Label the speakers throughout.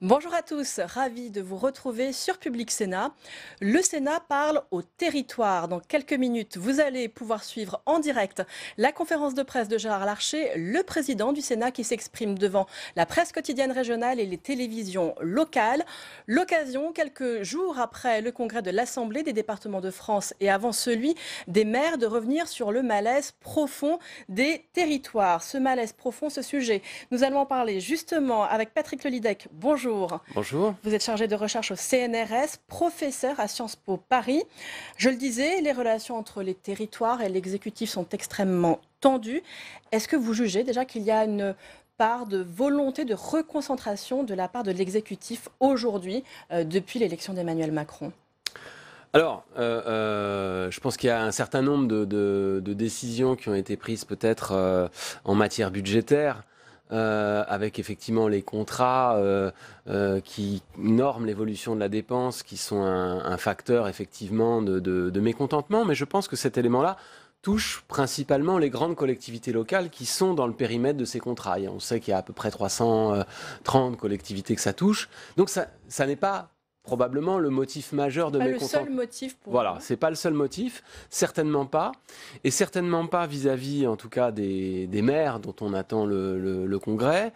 Speaker 1: Bonjour à tous, ravi de vous retrouver sur Public Sénat. Le Sénat parle au territoire. Dans quelques minutes, vous allez pouvoir suivre en direct la conférence de presse de Gérard Larcher, le président du Sénat qui s'exprime devant la presse quotidienne régionale et les télévisions locales. L'occasion, quelques jours après le congrès de l'Assemblée des départements de France et avant celui des maires, de revenir sur le malaise profond des territoires. Ce malaise profond, ce sujet, nous allons en parler justement avec Patrick Lelydec. Bonjour.
Speaker 2: Bonjour.
Speaker 1: Vous êtes chargé de recherche au CNRS, professeur à Sciences Po Paris. Je le disais, les relations entre les territoires et l'exécutif sont extrêmement tendues. Est-ce que vous jugez déjà qu'il y a une part de volonté de reconcentration de la part de l'exécutif aujourd'hui, depuis l'élection d'Emmanuel Macron ?
Speaker 2: Alors, je pense qu'il y a un certain nombre de décisions qui ont été prises peut-être en matière budgétaire, avec effectivement les contrats qui norment l'évolution de la dépense, qui sont un facteur effectivement de mécontentement. Mais je pense que cet élément-là touche principalement les grandes collectivités locales qui sont dans le périmètre de ces contrats. Et on sait qu'il y a à peu près 330 collectivités que ça touche. Donc ça n'est pas probablement le motif majeur de mécontentement.
Speaker 1: Pas le seul motif pour
Speaker 2: Voilà,
Speaker 1: vous.
Speaker 2: c'est pas le seul motif, certainement pas, et certainement pas vis-à-vis, en tout cas, des maires dont on attend le congrès.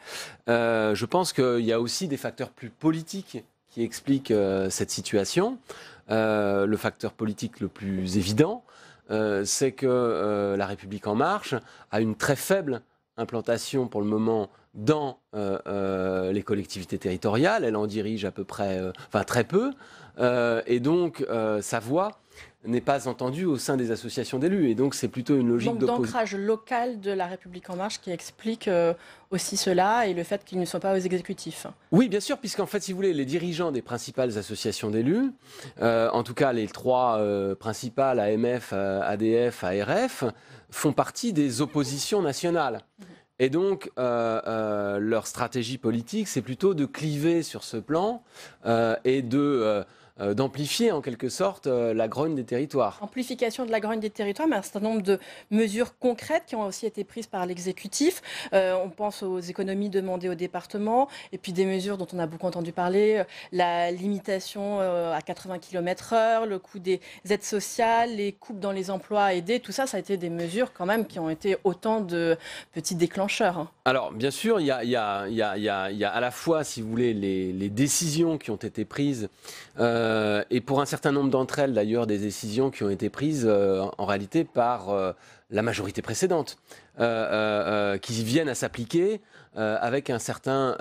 Speaker 2: Je pense qu'il y a aussi des facteurs plus politiques qui expliquent cette situation. Le facteur politique le plus évident, c'est que La République En Marche a une très faible implantation pour le moment dans les collectivités territoriales. Elle en dirige à peu près, très peu. Et donc, sa voix n'est pas entendue au sein des associations d'élus. Et donc, c'est plutôt une logique
Speaker 1: Donc
Speaker 2: d'opposition.
Speaker 1: d'ancrage local de La République En Marche qui explique aussi cela et le fait qu'ils ne sont pas aux exécutifs.
Speaker 2: Oui, bien sûr, puisqu'en fait, si vous voulez, les dirigeants des principales associations d'élus, en tout cas les trois principales, AMF, ADF, ARF, font partie des oppositions nationales. Et donc, leur stratégie politique, c'est plutôt de cliver sur ce plan et d'amplifier en quelque sorte la grogne des territoires.
Speaker 1: Amplification de la grogne des territoires, mais un certain nombre de mesures concrètes qui ont aussi été prises par l'exécutif. On pense aux économies demandées aux départements, et puis des mesures dont on a beaucoup entendu parler, la limitation à 80 km/h, le coût des aides sociales, les coupes dans les emplois aidés, tout ça, ça a été des mesures quand même qui ont été autant de petits déclencheurs.
Speaker 2: Alors, bien sûr, il y a à la fois, si vous voulez, les décisions qui ont été prises, et pour un certain nombre d'entre elles, d'ailleurs, des décisions qui ont été prises en réalité par la majorité précédente, qui viennent à s'appliquer avec un certain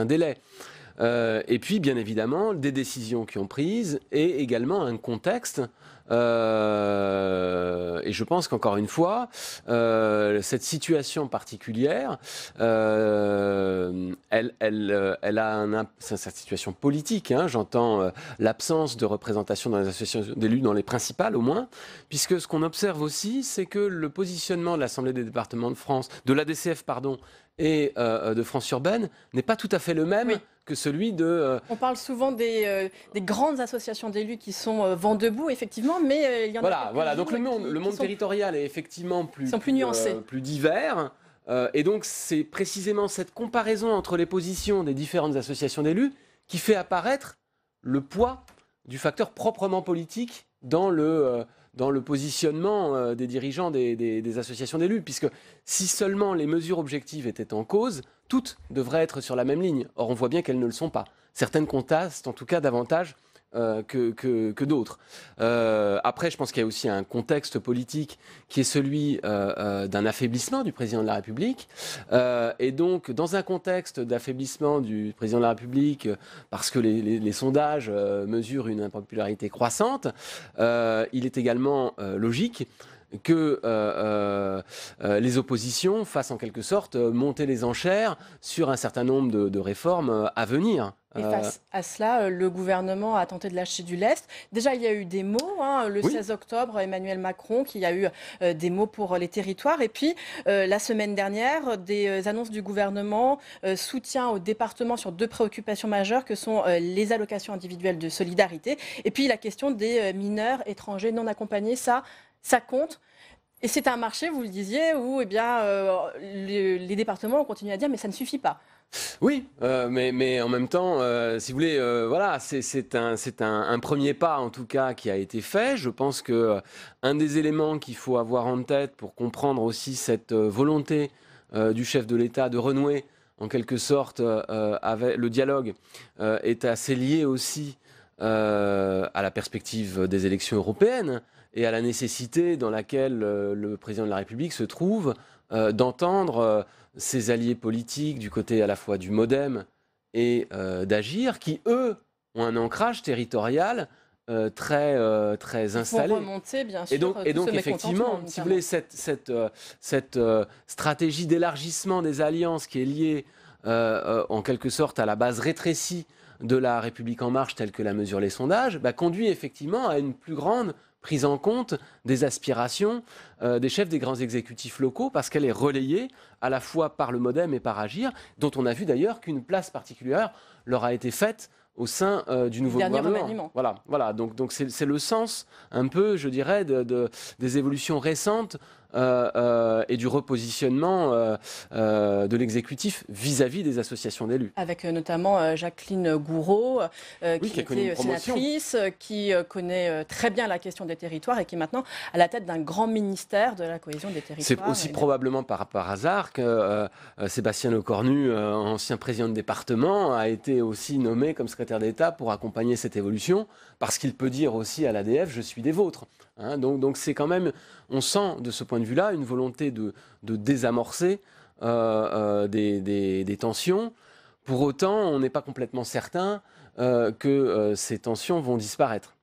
Speaker 2: délai. Et puis, bien évidemment, des décisions qui ont prises et également un contexte. Et je pense qu'encore une fois, cette situation particulière, cette situation politique, hein, j'entends l'absence de représentation dans les associations d'élus, dans les principales au moins, puisque ce qu'on observe aussi, c'est que le positionnement de l'Assemblée des départements de France, de l'ADCF, pardon, et de France Urbaine n'est pas tout à fait le même.
Speaker 1: Oui.
Speaker 2: Que celui de...
Speaker 1: On parle souvent des grandes associations d'élus qui sont vent debout, effectivement, mais il y en a
Speaker 2: Voilà. Donc le
Speaker 1: quelques-unes
Speaker 2: monde
Speaker 1: qui sont
Speaker 2: territorial est effectivement plus
Speaker 1: nuancés.
Speaker 2: Plus divers. Et donc c'est précisément cette comparaison entre les positions des différentes associations d'élus qui fait apparaître le poids du facteur proprement politique dans le positionnement des dirigeants des associations d'élus. Puisque si seulement les mesures objectives étaient en cause, toutes devraient être sur la même ligne. Or, on voit bien qu'elles ne le sont pas. Certaines contestent, en tout cas, davantage que d'autres. Après, je pense qu'il y a aussi un contexte politique qui est celui d'un affaiblissement du président de la République. Et donc, dans un contexte d'affaiblissement du président de la République, parce que les sondages mesurent une impopularité croissante, il est également logique que les oppositions fassent en quelque sorte monter les enchères sur un certain nombre de réformes à venir.
Speaker 1: Et face à cela, le gouvernement a tenté de lâcher du lest. Déjà, il y a eu des mots. Le 16 octobre, Emmanuel Macron, qui a eu des mots pour les territoires. Et puis, la semaine dernière, des annonces du gouvernement, soutien aux départements sur deux préoccupations majeures que sont les allocations individuelles de solidarité. Et puis, la question des mineurs étrangers non accompagnés, ça compte. Et c'est un marché, vous le disiez, où les départements ont continué à dire mais ça ne suffit pas.
Speaker 2: Oui, mais en même temps, si vous voulez, voilà, c'est un premier pas en tout cas qui a été fait. Je pense que un des éléments qu'il faut avoir en tête pour comprendre aussi cette volonté du chef de l'État de renouer en quelque sorte avec le dialogue est assez lié aussi à la perspective des élections européennes et à la nécessité dans laquelle le président de la République se trouve d'entendre ses alliés politiques du côté à la fois du MoDem et d'Agir, qui eux ont un ancrage territorial très installé.
Speaker 1: Pour remonter, bien sûr,
Speaker 2: Et donc effectivement, si vous voulez, cette stratégie d'élargissement des alliances qui est liée en quelque sorte à la base rétrécie de la République en marche telle que la mesurent les sondages, conduit effectivement à une plus grande prise en compte des aspirations des chefs des grands exécutifs locaux, parce qu'elle est relayée à la fois par le MoDem et par Agir, dont on a vu d'ailleurs qu'une place particulière leur a été faite au sein du nouveau gouvernement. Voilà. Donc c'est le sens un peu, je dirais, des évolutions récentes et du repositionnement de l'exécutif vis-à-vis des associations d'élus.
Speaker 1: Avec notamment Jacqueline Gourault, qui était sénatrice, qui connaît très bien la question des territoires et qui est maintenant à la tête d'un grand ministère de la cohésion des territoires.
Speaker 2: C'est aussi probablement par hasard que Sébastien Lecornu, ancien président de département, a été aussi nommé comme secrétaire d'État pour accompagner cette évolution, parce qu'il peut dire aussi à l'ADF « je suis des vôtres ». Donc c'est quand même, on sent de ce point de vue-là une volonté de désamorcer des tensions. Pour autant, on n'est pas complètement certain que ces tensions vont disparaître.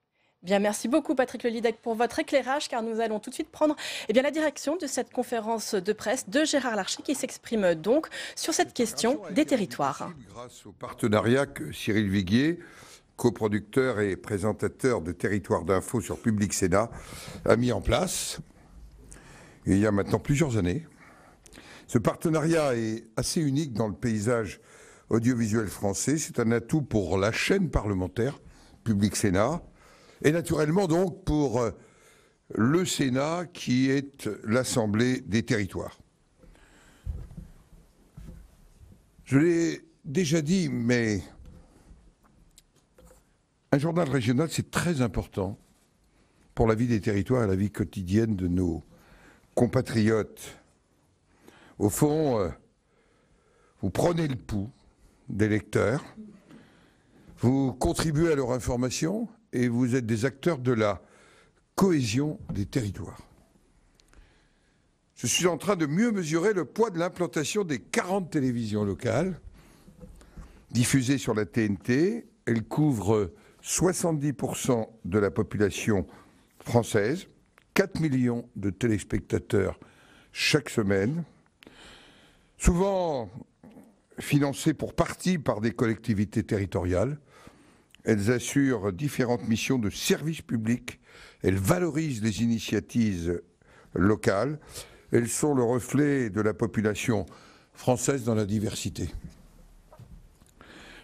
Speaker 1: Bien, merci beaucoup Patrick Lelydec pour votre éclairage, car nous allons tout de suite prendre la direction de cette conférence de presse de Gérard Larcher qui s'exprime donc sur cette question des territoires.
Speaker 3: Grâce au partenariat que Cyril Viguier, coproducteur et présentateur de Territoires d'info sur Public Sénat, a mis en place il y a maintenant plusieurs années. Ce partenariat est assez unique dans le paysage audiovisuel français. C'est un atout pour la chaîne parlementaire Public Sénat et naturellement donc pour le Sénat qui est l'Assemblée des territoires. Je l'ai déjà dit, mais un journal régional, c'est très important pour la vie des territoires et la vie quotidienne de nos compatriotes. Au fond, vous prenez le pouls des lecteurs, vous contribuez à leur information et vous êtes des acteurs de la cohésion des territoires. Je suis en train de mieux mesurer le poids de l'implantation des 40 télévisions locales diffusées sur la TNT. Elles couvrent 70% de la population française, 4 millions de téléspectateurs chaque semaine, souvent financées pour partie par des collectivités territoriales. Elles assurent différentes missions de service public, elles valorisent les initiatives locales, elles sont le reflet de la population française dans la diversité.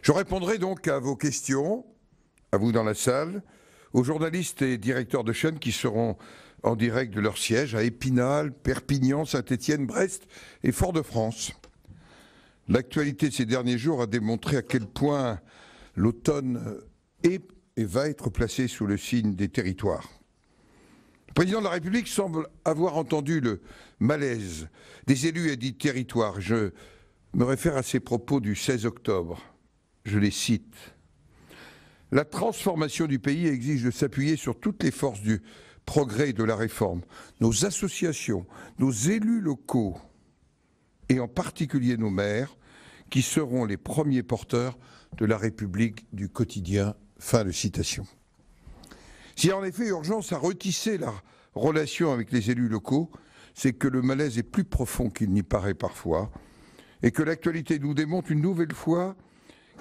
Speaker 3: Je répondrai donc à vos questions, à vous dans la salle, aux journalistes et directeurs de chaînes qui seront en direct de leur siège à Épinal, Perpignan, Saint-Étienne, Brest et Fort-de-France. L'actualité de ces derniers jours a démontré à quel point l'automne est et va être placé sous le signe des territoires. Le président de la République semble avoir entendu le malaise des élus et des territoires. Je me réfère à ses propos du 16 octobre. Je les cite. La transformation du pays exige de s'appuyer sur toutes les forces du progrès et de la réforme. Nos associations, nos élus locaux, et en particulier nos maires, qui seront les premiers porteurs de la République du quotidien. Fin de citation. S'il y a en effet urgence à retisser la relation avec les élus locaux, c'est que le malaise est plus profond qu'il n'y paraît parfois, et que l'actualité nous démontre une nouvelle fois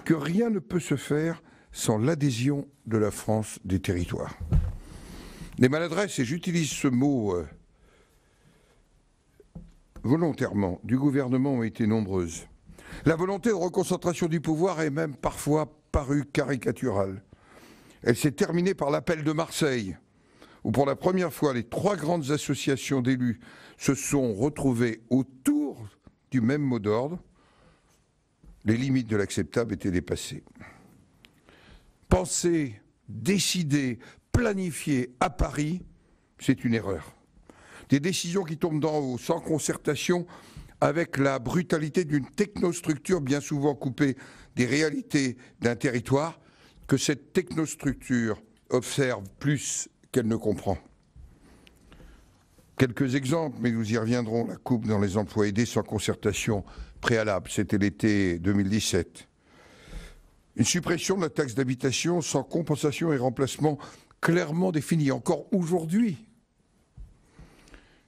Speaker 3: que rien ne peut se faire sans l'adhésion de la France des territoires. Les maladresses, et j'utilise ce mot volontairement, du gouvernement ont été nombreuses. La volonté de reconcentration du pouvoir est même parfois parue caricaturale. Elle s'est terminée par l'appel de Marseille, où pour la première fois les trois grandes associations d'élus se sont retrouvées autour du même mot d'ordre. les limites de l'acceptable étaient dépassées. Penser, décider, planifier à Paris, c'est une erreur. Des décisions qui tombent d'en haut, sans concertation, avec la brutalité d'une technostructure bien souvent coupée des réalités d'un territoire, que cette technostructure observe plus qu'elle ne comprend. Quelques exemples, mais nous y reviendrons. La coupe dans les emplois aidés sans concertation préalable, c'était l'été 2017. Une suppression de la taxe d'habitation sans compensation et remplacement clairement définis, encore aujourd'hui.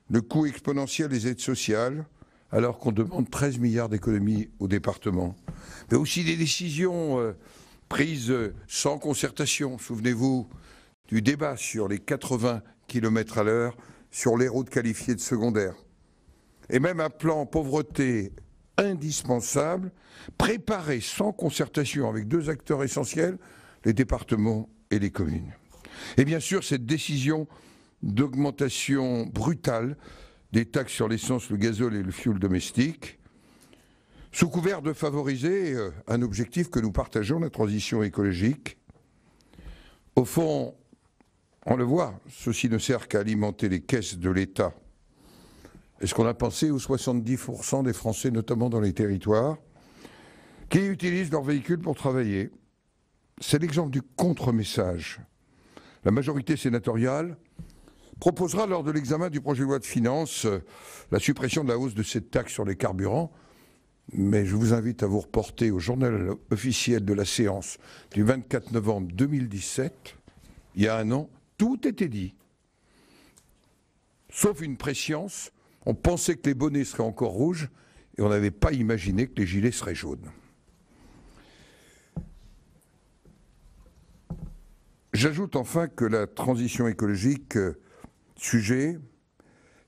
Speaker 3: Le coût exponentiel des aides sociales, alors qu'on demande 13 milliards d'économies au département. Mais aussi des décisions prises sans concertation. Souvenez-vous du débat sur les 80 km à l'heure sur les routes qualifiées de secondaires. Et même un plan pauvreté indispensable, préparé sans concertation avec deux acteurs essentiels, les départements et les communes. Et bien sûr, cette décision d'augmentation brutale des taxes sur l'essence, le gazole et le fioul domestique, sous couvert de favoriser un objectif que nous partageons, la transition écologique. Au fond, on le voit, ceci ne sert qu'à alimenter les caisses de l'État. Est-ce qu'on a pensé aux 70% des Français, notamment dans les territoires, qui utilisent leur véhicule pour travailler? C'est l'exemple du contre-message. La majorité sénatoriale proposera lors de l'examen du projet de loi de finances la suppression de la hausse de cette taxe sur les carburants. Mais je vous invite à vous reporter au journal officiel de la séance du 24 novembre 2017. Il y a un an, tout était dit. Sauf une prescience. On pensait que les bonnets seraient encore rouges et on n'avait pas imaginé que les gilets seraient jaunes. J'ajoute enfin que la transition écologique, sujet,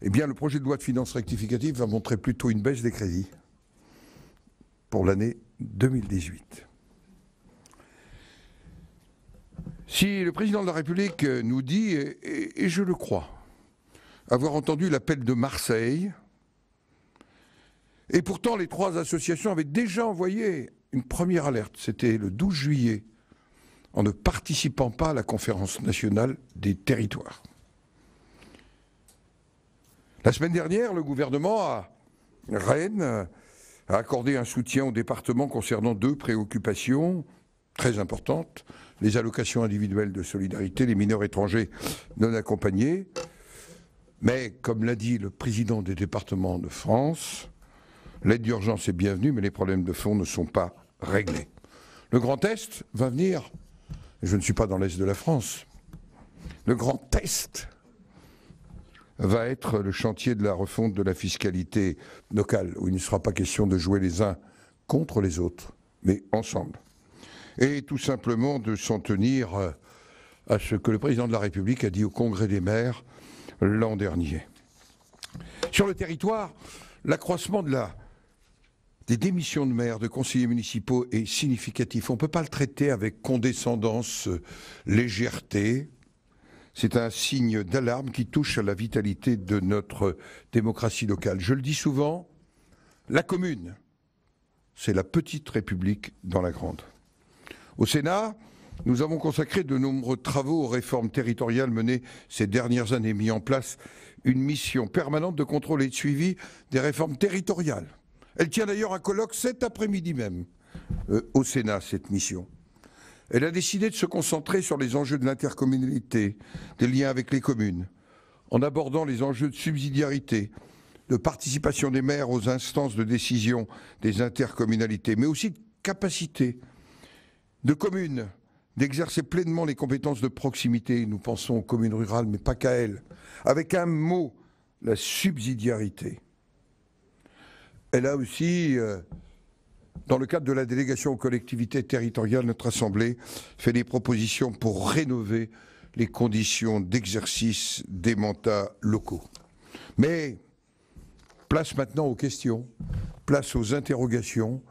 Speaker 3: eh bien le projet de loi de finances rectificative va montrer plutôt une baisse des crédits pour l'année 2018. Si le président de la République nous dit, et je le crois, avoir entendu l'appel de Marseille, et pourtant les trois associations avaient déjà envoyé une première alerte, c'était le 12 juillet, en ne participant pas à la conférence nationale des territoires. La semaine dernière, le gouvernement à Rennes a accordé un soutien au département concernant deux préoccupations très importantes, les allocations individuelles de solidarité, les mineurs étrangers non accompagnés. Mais, comme l'a dit le président des départements de France, l'aide d'urgence est bienvenue, mais les problèmes de fond ne sont pas réglés. Le Grand Est va venir, je ne suis pas dans l'Est de la France, le Grand Est va être le chantier de la refonte de la fiscalité locale, où il ne sera pas question de jouer les uns contre les autres, mais ensemble. Et tout simplement de s'en tenir à ce que le président de la République a dit au Congrès des maires l'an dernier. Sur le territoire, l'accroissement des démissions de maires, de conseillers municipaux est significatif. On ne peut pas le traiter avec condescendance, légèreté. C'est un signe d'alarme qui touche à la vitalité de notre démocratie locale. Je le dis souvent, la commune, c'est la petite république dans la grande. Au Sénat, nous avons consacré de nombreux travaux aux réformes territoriales menées ces dernières années, mis en place une mission permanente de contrôle et de suivi des réformes territoriales. Elle tient d'ailleurs un colloque cet après-midi même au Sénat, cette mission. Elle a décidé de se concentrer sur les enjeux de l'intercommunalité, des liens avec les communes, en abordant les enjeux de subsidiarité, de participation des maires aux instances de décision des intercommunalités, mais aussi de capacité de communes d'exercer pleinement les compétences de proximité. Nous pensons aux communes rurales, mais pas qu'à elles. Avec un mot, la subsidiarité. Elle a aussi, dans le cadre de la délégation aux collectivités territoriales, notre Assemblée fait des propositions pour rénover les conditions d'exercice des mandats locaux. Mais place maintenant aux questions, place aux interrogations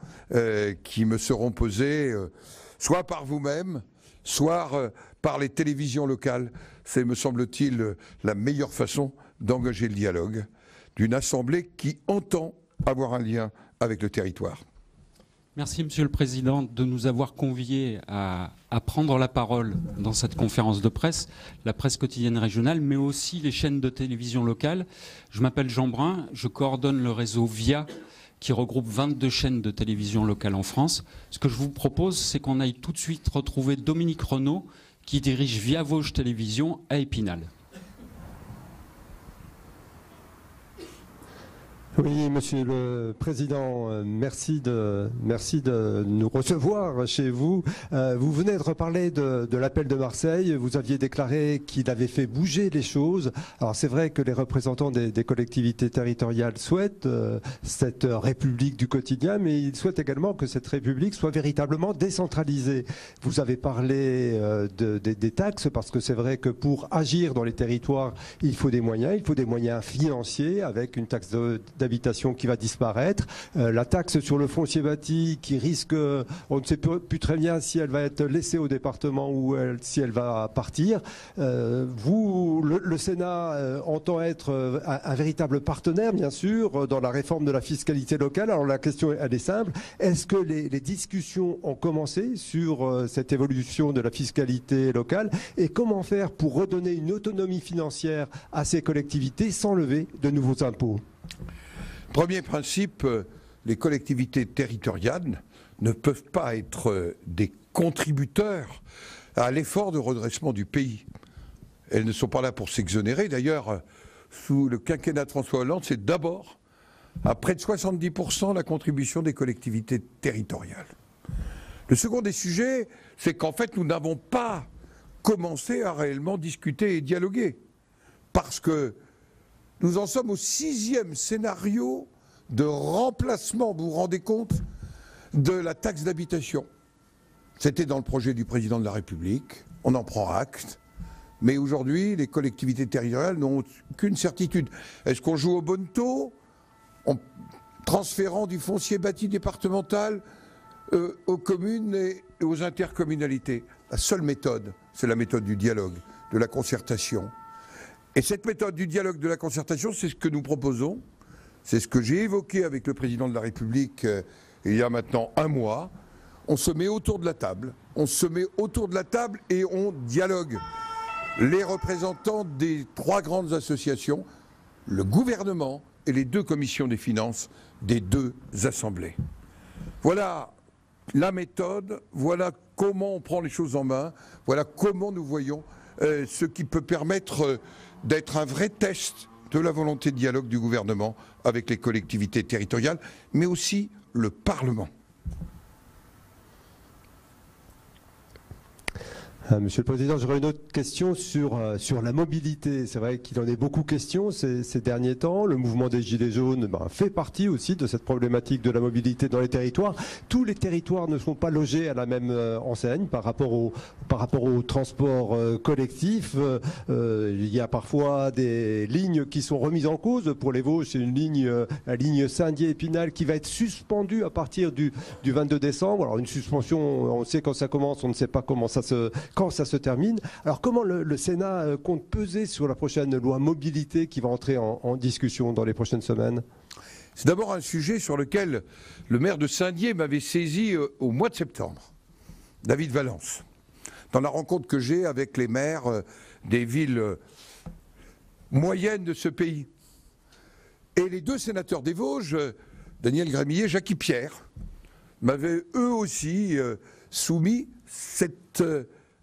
Speaker 3: qui me seront posées soit par vous-même, soit par les télévisions locales. C'est, me semble-t-il, la meilleure façon d'engager le dialogue d'une Assemblée qui entend avoir un lien avec le territoire.
Speaker 4: Merci, Monsieur le Président, de nous avoir conviés à prendre la parole dans cette conférence de presse, la presse quotidienne régionale, mais aussi les chaînes de télévision locales. Je m'appelle Jean Brun, je coordonne le réseau VIA, qui regroupe 22 chaînes de télévision locales en France. Ce que je vous propose, c'est qu'on aille tout de suite retrouver Dominique Renaud, qui dirige VIA Vosges Télévision à Épinal.
Speaker 5: Oui, Monsieur le Président, merci de nous recevoir chez vous. Vous venez de reparler de l'appel de Marseille. Vous aviez déclaré qu'il avait fait bouger les choses. Alors c'est vrai que les représentants des collectivités territoriales souhaitent cette république du quotidien, mais ils souhaitent également que cette république soit véritablement décentralisée. Vous avez parlé des taxes, parce que c'est vrai que pour agir dans les territoires, il faut des moyens financiers, avec une taxe d'habitation qui va disparaître, la taxe sur le foncier bâti qui risque, on ne sait plus très bien si elle va être laissée au département ou si elle va partir. Le Sénat entend être un véritable partenaire, bien sûr, dans la réforme de la fiscalité locale. Alors la question, elle est simple. Est-ce que les discussions ont commencé sur cette évolution de la fiscalité locale, et comment faire pour redonner une autonomie financière à ces collectivités sans lever de nouveaux impôts?
Speaker 3: Premier principe, les collectivités territoriales ne peuvent pas être des contributeurs à l'effort de redressement du pays. Elles ne sont pas là pour s'exonérer. D'ailleurs, sous le quinquennat de François Hollande, c'est d'abord à près de 70% la contribution des collectivités territoriales. Le second des sujets, c'est qu'en fait, nous n'avons pas commencé à réellement discuter et dialoguer. Parce que nous en sommes au 6e scénario de remplacement, vous vous rendez compte, de la taxe d'habitation. C'était dans le projet du président de la République, on en prend acte, mais aujourd'hui, les collectivités territoriales n'ont aucune certitude. Est-ce qu'on joue au bonneteau en transférant du foncier bâti départemental aux communes et aux intercommunalités? La seule méthode, c'est la méthode du dialogue, de la concertation. Et cette méthode du dialogue, de la concertation, c'est ce que nous proposons. C'est ce que j'ai évoqué avec le président de la République il y a maintenant un mois. On se met autour de la table. On se met autour de la table et on dialogue. Les représentants des 3 grandes associations, le gouvernement et les 2 commissions des finances des 2 assemblées. Voilà la méthode, voilà comment on prend les choses en main, voilà comment nous voyons ce qui peut permettre d'être un vrai test de la volonté de dialogue du gouvernement avec les collectivités territoriales, mais aussi le Parlement.
Speaker 5: Monsieur le Président, j'aurais une autre question sur la mobilité. C'est vrai qu'il en est beaucoup question ces derniers temps. Le mouvement des Gilets jaunes fait partie aussi de cette problématique de la mobilité dans les territoires. Tous les territoires ne sont pas logés à la même enseigne par rapport au transport collectif. Il y a parfois des lignes qui sont remises en cause. Pour les Vosges, c'est la ligne Saint-Dié-Épinal qui va être suspendue à partir du 22 décembre. Alors une suspension, on sait quand ça commence, on ne sait pas quand ça se termine. Alors comment le Sénat compte peser sur la prochaine loi mobilité qui va entrer en discussion dans les prochaines semaines?
Speaker 3: C'est d'abord un sujet sur lequel le maire de Saint-Dié m'avait saisi au mois de septembre, David Valence, dans la rencontre que j'ai avec les maires des villes moyennes de ce pays. Et les 2 sénateurs des Vosges, Daniel Grémillet et Jackie Pierre, m'avaient eux aussi soumis cet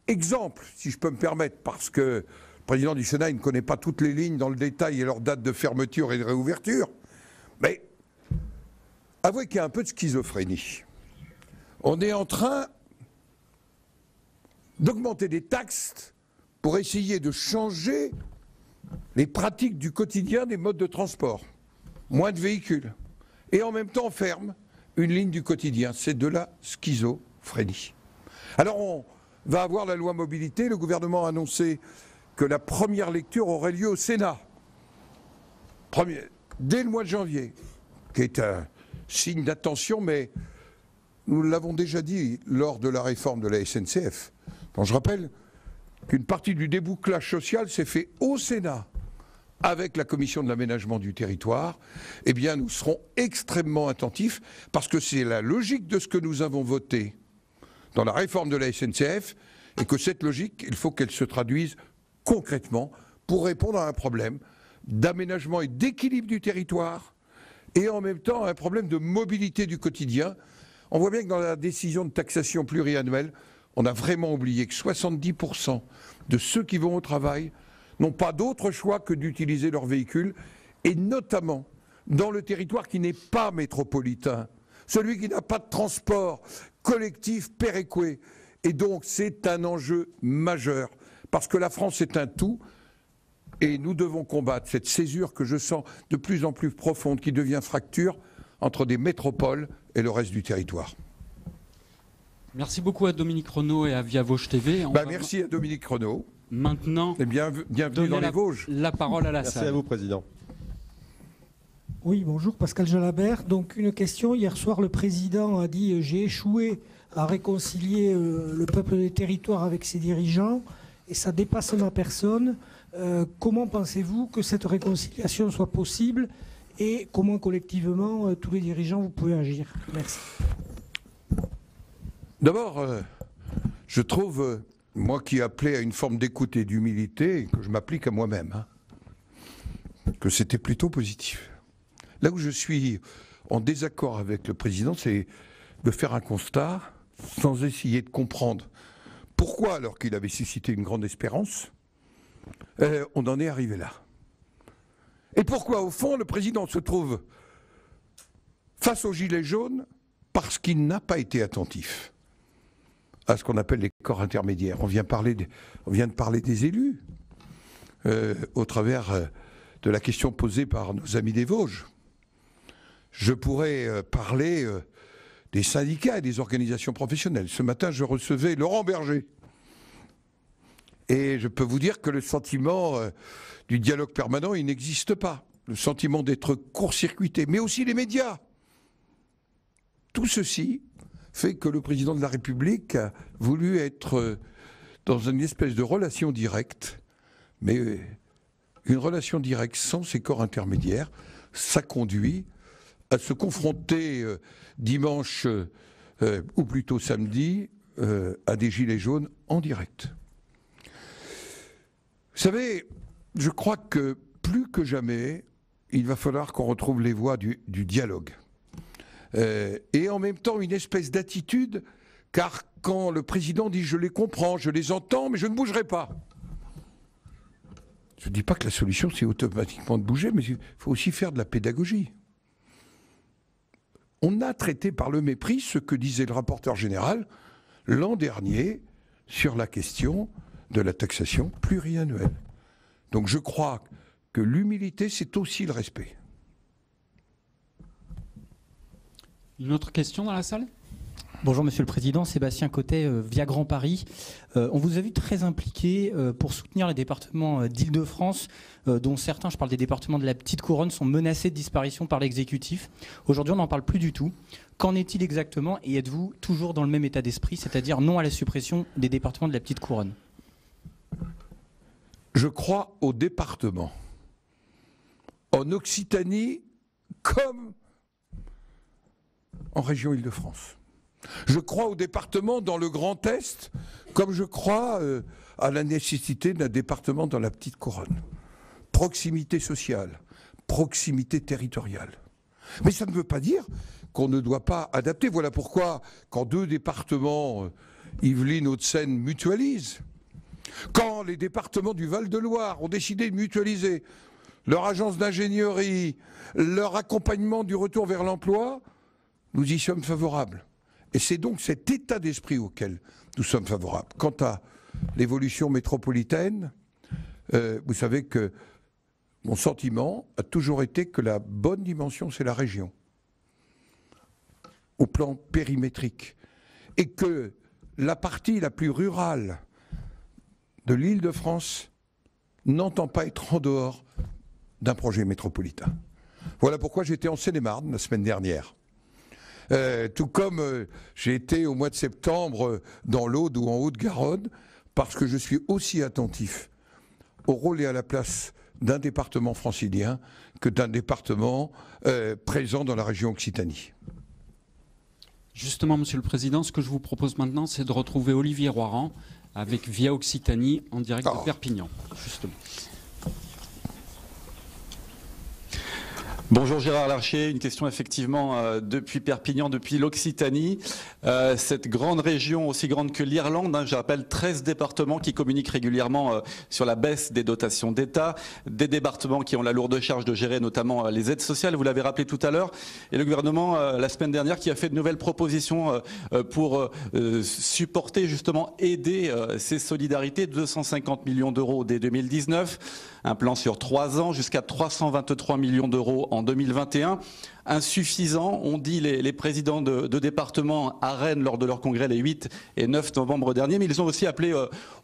Speaker 3: exemple, si je peux me permettre, parce que le président du Sénat, il ne connaît pas toutes les lignes dans le détail et leurs dates de fermeture et de réouverture. Mais avouez qu'il y a un peu de schizophrénie. On est en train d'augmenter des taxes pour essayer de changer les pratiques du quotidien des modes de transport. Moins de véhicules. Et en même temps, on ferme une ligne du quotidien. C'est de la schizophrénie. Alors on va avoir la loi mobilité. Le gouvernement a annoncé que la première lecture aurait lieu au Sénat. Dès le mois de janvier, qui est un signe d'attention, mais nous l'avons déjà dit lors de la réforme de la SNCF. Donc je rappelle qu'une partie du débouclage social s'est fait au Sénat, avec la commission de l'aménagement du territoire, eh bien nous serons extrêmement attentifs parce que c'est la logique de ce que nous avons voté dans la réforme de la SNCF et que cette logique, il faut qu'elle se traduise concrètement pour répondre à un problème d'aménagement et d'équilibre du territoire et en même temps à un problème de mobilité du quotidien. On voit bien que dans la décision de taxation pluriannuelle, on a vraiment oublié que 70% de ceux qui vont au travail n'ont pas d'autre choix que d'utiliser leur véhicule, et notamment dans le territoire qui n'est pas métropolitain, celui qui n'a pas de transport collectif péréqué. Et donc c'est un enjeu majeur, parce que la France est un tout, et nous devons combattre cette césure que je sens de plus en plus profonde, qui devient fracture entre des métropoles et le reste du territoire.
Speaker 4: Merci beaucoup à Dominique Renaud et à Via Vosges TV.
Speaker 3: Merci à Dominique Renaud.
Speaker 4: Maintenant,
Speaker 3: et bienvenue dans les Vosges.
Speaker 4: La parole à la
Speaker 5: Merci
Speaker 4: salle.
Speaker 5: à vous, Président.
Speaker 6: Oui, bonjour, Pascal Jalabert. Donc une question, hier soir le Président a dit « J'ai échoué à réconcilier le peuple des territoires avec ses dirigeants et ça dépasse ma personne ». Comment pensez-vous que cette réconciliation soit possible et comment collectivement tous les dirigeants vous pouvez agir? Merci.
Speaker 3: D'abord, je trouve, moi qui appelais à une forme d'écoute et d'humilité, que je m'applique à moi-même, que c'était plutôt positif. Là où je suis en désaccord avec le président, c'est de faire un constat sans essayer de comprendre pourquoi, alors qu'il avait suscité une grande espérance, on en est arrivé là. Et pourquoi, au fond, le président se trouve face aux gilets jaunes parce qu'il n'a pas été attentif à ce qu'on appelle les corps intermédiaires. On vient de parler des élus au travers de la question posée par nos amis des Vosges. Je pourrais parler des syndicats et des organisations professionnelles. Ce matin, je recevais Laurent Berger. Et je peux vous dire que le sentiment du dialogue permanent, il n'existe pas. Le sentiment d'être court-circuité, mais aussi les médias. Tout ceci fait que le président de la République a voulu être dans une espèce de relation directe, mais une relation directe sans ces corps intermédiaires, ça conduit à se confronter dimanche, ou plutôt samedi, à des gilets jaunes en direct. Vous savez, je crois que plus que jamais, il va falloir qu'on retrouve les voies du dialogue. Et en même temps, une espèce d'attitude, car quand le président dit « je les comprends, je les entends, mais je ne bougerai pas », je ne dis pas que la solution, c'est automatiquement de bouger, mais il faut aussi faire de la pédagogie. On a traité par le mépris ce que disait le rapporteur général l'an dernier sur la question de la taxation pluriannuelle. Donc je crois que l'humilité, c'est aussi le respect.
Speaker 4: Une autre question dans la salle ?
Speaker 7: Bonjour Monsieur le Président, Sébastien Cotet, via Grand Paris. On vous a vu très impliqué pour soutenir les départements d'Île-de-France, dont certains, je parle des départements de la Petite Couronne, sont menacés de disparition par l'exécutif. Aujourd'hui, on n'en parle plus du tout. Qu'en est-il exactement et êtes-vous toujours dans le même état d'esprit, c'est-à-dire non à la suppression des départements de la Petite Couronne ?
Speaker 3: Je crois aux départements. En Occitanie comme en région Île-de-France. Je crois au département dans le Grand Est, comme je crois à la nécessité d'un département dans la Petite Couronne. Proximité sociale, proximité territoriale. Mais ça ne veut pas dire qu'on ne doit pas adapter. Voilà pourquoi, quand deux départements, Yvelines, Hauts-de-Seine, mutualisent, quand les départements du Val-de-Loire ont décidé de mutualiser leur agence d'ingénierie, leur accompagnement du retour vers l'emploi, nous y sommes favorables. Et c'est donc cet état d'esprit auquel nous sommes favorables. Quant à l'évolution métropolitaine, vous savez que mon sentiment a toujours été que la bonne dimension, c'est la région, au plan périmétrique. Et que la partie la plus rurale de l'Île-de-France n'entend pas être en dehors d'un projet métropolitain. Voilà pourquoi j'étais en Seine-et-Marne la semaine dernière. Tout comme j'ai été au mois de septembre dans l'Aude ou en Haute-Garonne, parce que je suis aussi attentif au rôle et à la place d'un département francilien que d'un département présent dans la région Occitanie.
Speaker 4: Justement, Monsieur le Président, ce que je vous propose maintenant, c'est de retrouver Olivier Roiran avec Via Occitanie en direct de Perpignan, justement.
Speaker 8: Bonjour Gérard Larcher, une question effectivement depuis Perpignan, depuis l'Occitanie. Cette grande région, aussi grande que l'Irlande, je rappelle 13 départements qui communiquent régulièrement sur la baisse des dotations d'État, des départements qui ont la lourde charge de gérer notamment les aides sociales, vous l'avez rappelé tout à l'heure, et le gouvernement la semaine dernière qui a fait de nouvelles propositions pour supporter justement, aider ces solidarités, 250 millions d'euros dès 2019, un plan sur 3 ans jusqu'à 323 millions d'euros en 2021. Insuffisant, ont dit les présidents de départements à Rennes lors de leur congrès les 8 et 9 novembre dernier, mais ils ont aussi appelé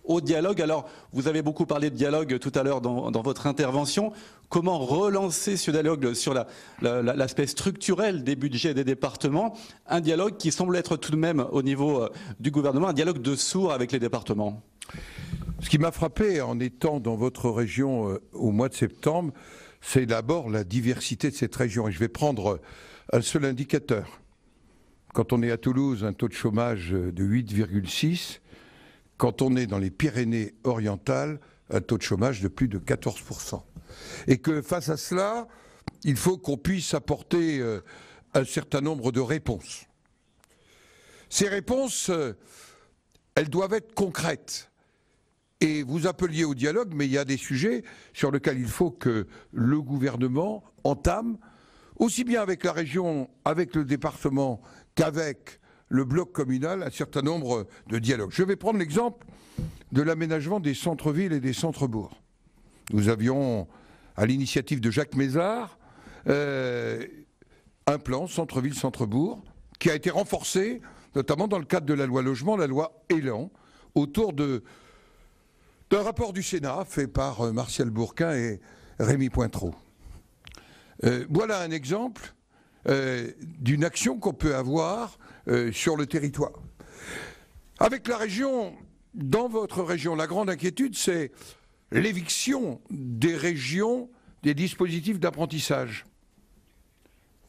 Speaker 8: au dialogue. Alors, vous avez beaucoup parlé de dialogue tout à l'heure dans votre intervention. Comment relancer ce dialogue sur l'aspect structurel des budgets des départements? Un dialogue qui semble être tout de même au niveau du gouvernement, un dialogue de sourds avec les départements.
Speaker 3: Ce qui m'a frappé en étant dans votre région au mois de septembre, c'est d'abord la diversité de cette région. Et je vais prendre un seul indicateur. Quand on est à Toulouse, un taux de chômage de 8,6. Quand on est dans les Pyrénées-Orientales, un taux de chômage de plus de 14%. Et que face à cela, il faut qu'on puisse apporter un certain nombre de réponses. Ces réponses, elles doivent être concrètes. Et vous appeliez au dialogue, mais il y a des sujets sur lesquels il faut que le gouvernement entame, aussi bien avec la région, avec le département, qu'avec le bloc communal, un certain nombre de dialogues. Je vais prendre l'exemple de l'aménagement des centres-villes et des centres-bourgs. Nous avions, à l'initiative de Jacques Mézard, un plan centre-ville, centre-bourg, qui a été renforcé, notamment dans le cadre de la loi logement, la loi Élan, autour d'un rapport du Sénat fait par Martial Bourquin et Rémy Pointreau. Voilà un exemple d'une action qu'on peut avoir sur le territoire. Avec la région, dans votre région, la grande inquiétude, c'est l'éviction des régions des dispositifs d'apprentissage.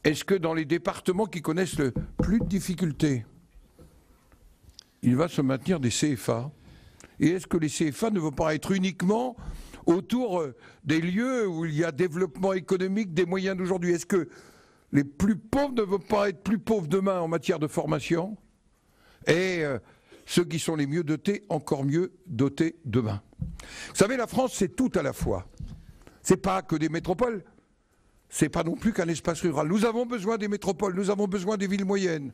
Speaker 3: Est-ce que dans les départements qui connaissent le plus de difficultés, il va se maintenir des CFA? Et est-ce que les CFA ne vont pas être uniquement autour des lieux où il y a développement économique des moyens d'aujourd'hui? Est-ce que les plus pauvres ne vont pas être plus pauvres demain en matière de formation? Et ceux qui sont les mieux dotés, encore mieux dotés demain. Vous savez, la France, c'est tout à la fois. C'est pas que des métropoles, c'est pas non plus qu'un espace rural. Nous avons besoin des métropoles, nous avons besoin des villes moyennes.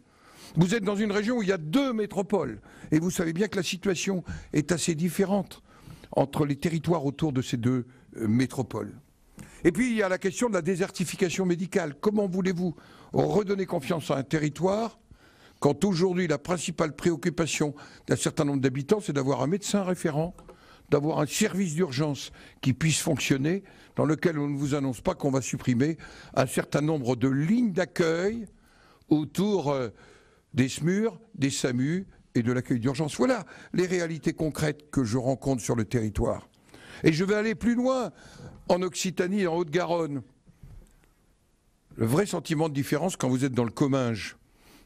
Speaker 3: Vous êtes dans une région où il y a 2 métropoles. Et vous savez bien que la situation est assez différente entre les territoires autour de ces 2 métropoles. Et puis il y a la question de la désertification médicale. Comment voulez-vous redonner confiance à un territoire quand aujourd'hui la principale préoccupation d'un certain nombre d'habitants, c'est d'avoir un médecin référent, d'avoir un service d'urgence qui puisse fonctionner, dans lequel on ne vous annonce pas qu'on va supprimer un certain nombre de lignes d'accueil autour des SMUR, des SAMU et de l'accueil d'urgence. Voilà les réalités concrètes que je rencontre sur le territoire. Et je vais aller plus loin, en Occitanie et en Haute-Garonne. Le vrai sentiment de différence quand vous êtes dans le Comminges,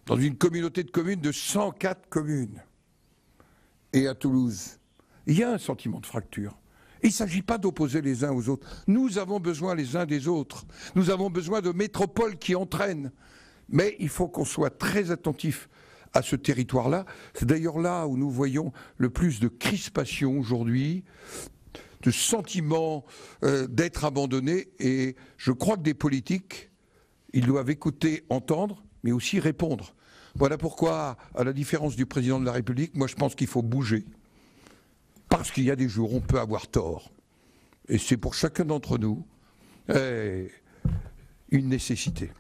Speaker 3: dans une communauté de communes de 104 communes, et à Toulouse, il y a un sentiment de fracture. Il ne s'agit pas d'opposer les uns aux autres. Nous avons besoin les uns des autres. Nous avons besoin de métropoles qui entraînent. Mais il faut qu'on soit très attentif à ce territoire-là. C'est d'ailleurs là où nous voyons le plus de crispation aujourd'hui, de sentiment d'être abandonnés. Et je crois que des politiques, ils doivent écouter, entendre, mais aussi répondre. Voilà pourquoi, à la différence du président de la République, moi je pense qu'il faut bouger. Parce qu'il y a des jours où on peut avoir tort. Et c'est pour chacun d'entre nous une nécessité.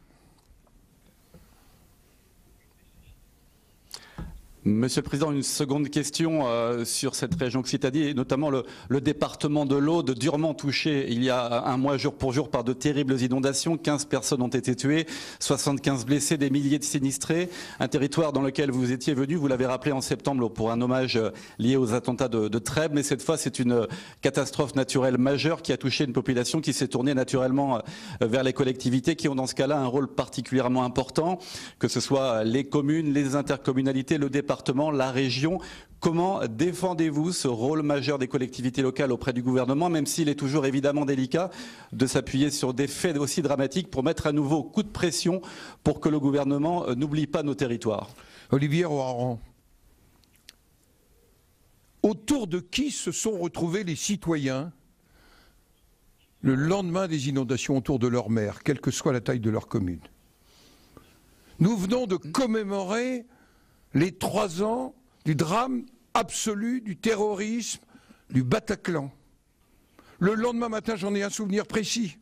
Speaker 8: Monsieur le Président, une seconde question sur cette région Occitanie et notamment le département de l'Aude, durement touché il y a un mois jour pour jour par de terribles inondations. 15 personnes ont été tuées, 75 blessés, des milliers de sinistrés. Un territoire dans lequel vous étiez venu, vous l'avez rappelé en septembre pour un hommage lié aux attentats de Trèbes. Mais cette fois, c'est une catastrophe naturelle majeure qui a touché une population qui s'est tournée naturellement vers les collectivités qui ont dans ce cas-là un rôle particulièrement important, que ce soit les communes, les intercommunalités, le département, la région. Comment défendez-vous ce rôle majeur des collectivités locales auprès du gouvernement, même s'il est toujours évidemment délicat de s'appuyer sur des faits aussi dramatiques pour mettre à nouveau coup de pression pour que le gouvernement n'oublie pas nos territoires?
Speaker 3: Olivier Roaran, autour de qui se sont retrouvés les citoyens le lendemain des inondations autour de leur maire, quelle que soit la taille de leur commune? Nous venons de commémorer les 3 ans du drame absolu, du terrorisme, du Bataclan. Le lendemain matin, j'en ai un souvenir précis.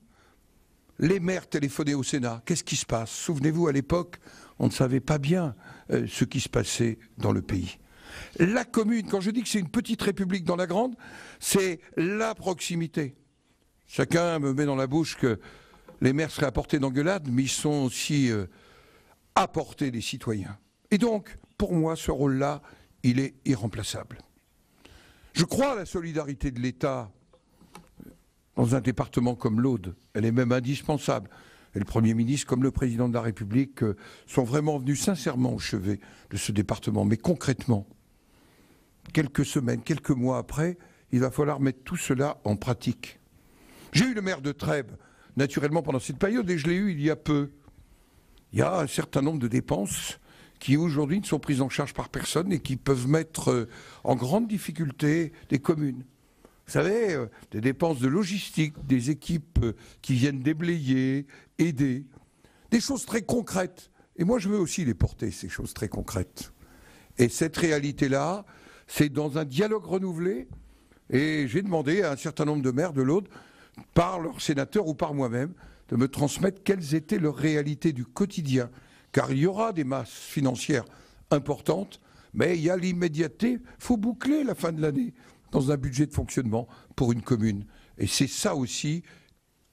Speaker 3: Les maires téléphonaient au Sénat. Qu'est-ce qui se passe? Souvenez-vous, à l'époque, on ne savait pas bien ce qui se passait dans le pays. La commune, quand je dis que c'est une petite république dans la grande, c'est la proximité. Chacun me met dans la bouche que les maires seraient à portée d'engueulade, mais ils sont aussi à portée des citoyens. Et donc, pour moi, ce rôle-là, il est irremplaçable. Je crois à la solidarité de l'État dans un département comme l'Aude. Elle est même indispensable. Et le Premier ministre, comme le Président de la République, sont vraiment venus sincèrement au chevet de ce département. Mais concrètement, quelques semaines, quelques mois après, il va falloir mettre tout cela en pratique. J'ai eu le maire de Trèbes, naturellement, pendant cette période, et je l'ai eu il y a peu. Il y a un certain nombre de dépenses qui aujourd'hui ne sont prises en charge par personne et qui peuvent mettre en grande difficulté des communes. Vous savez, des dépenses de logistique, des équipes qui viennent déblayer, aider, des choses très concrètes. Et moi, je veux aussi les porter, ces choses très concrètes. Et cette réalité-là, c'est dans un dialogue renouvelé, et j'ai demandé à un certain nombre de maires de l'Aude, par leurs sénateurs ou par moi-même, de me transmettre quelles étaient leurs réalités du quotidien. Car il y aura des masses financières importantes, mais il y a l'immédiateté. Il faut boucler la fin de l'année dans un budget de fonctionnement pour une commune. Et c'est ça aussi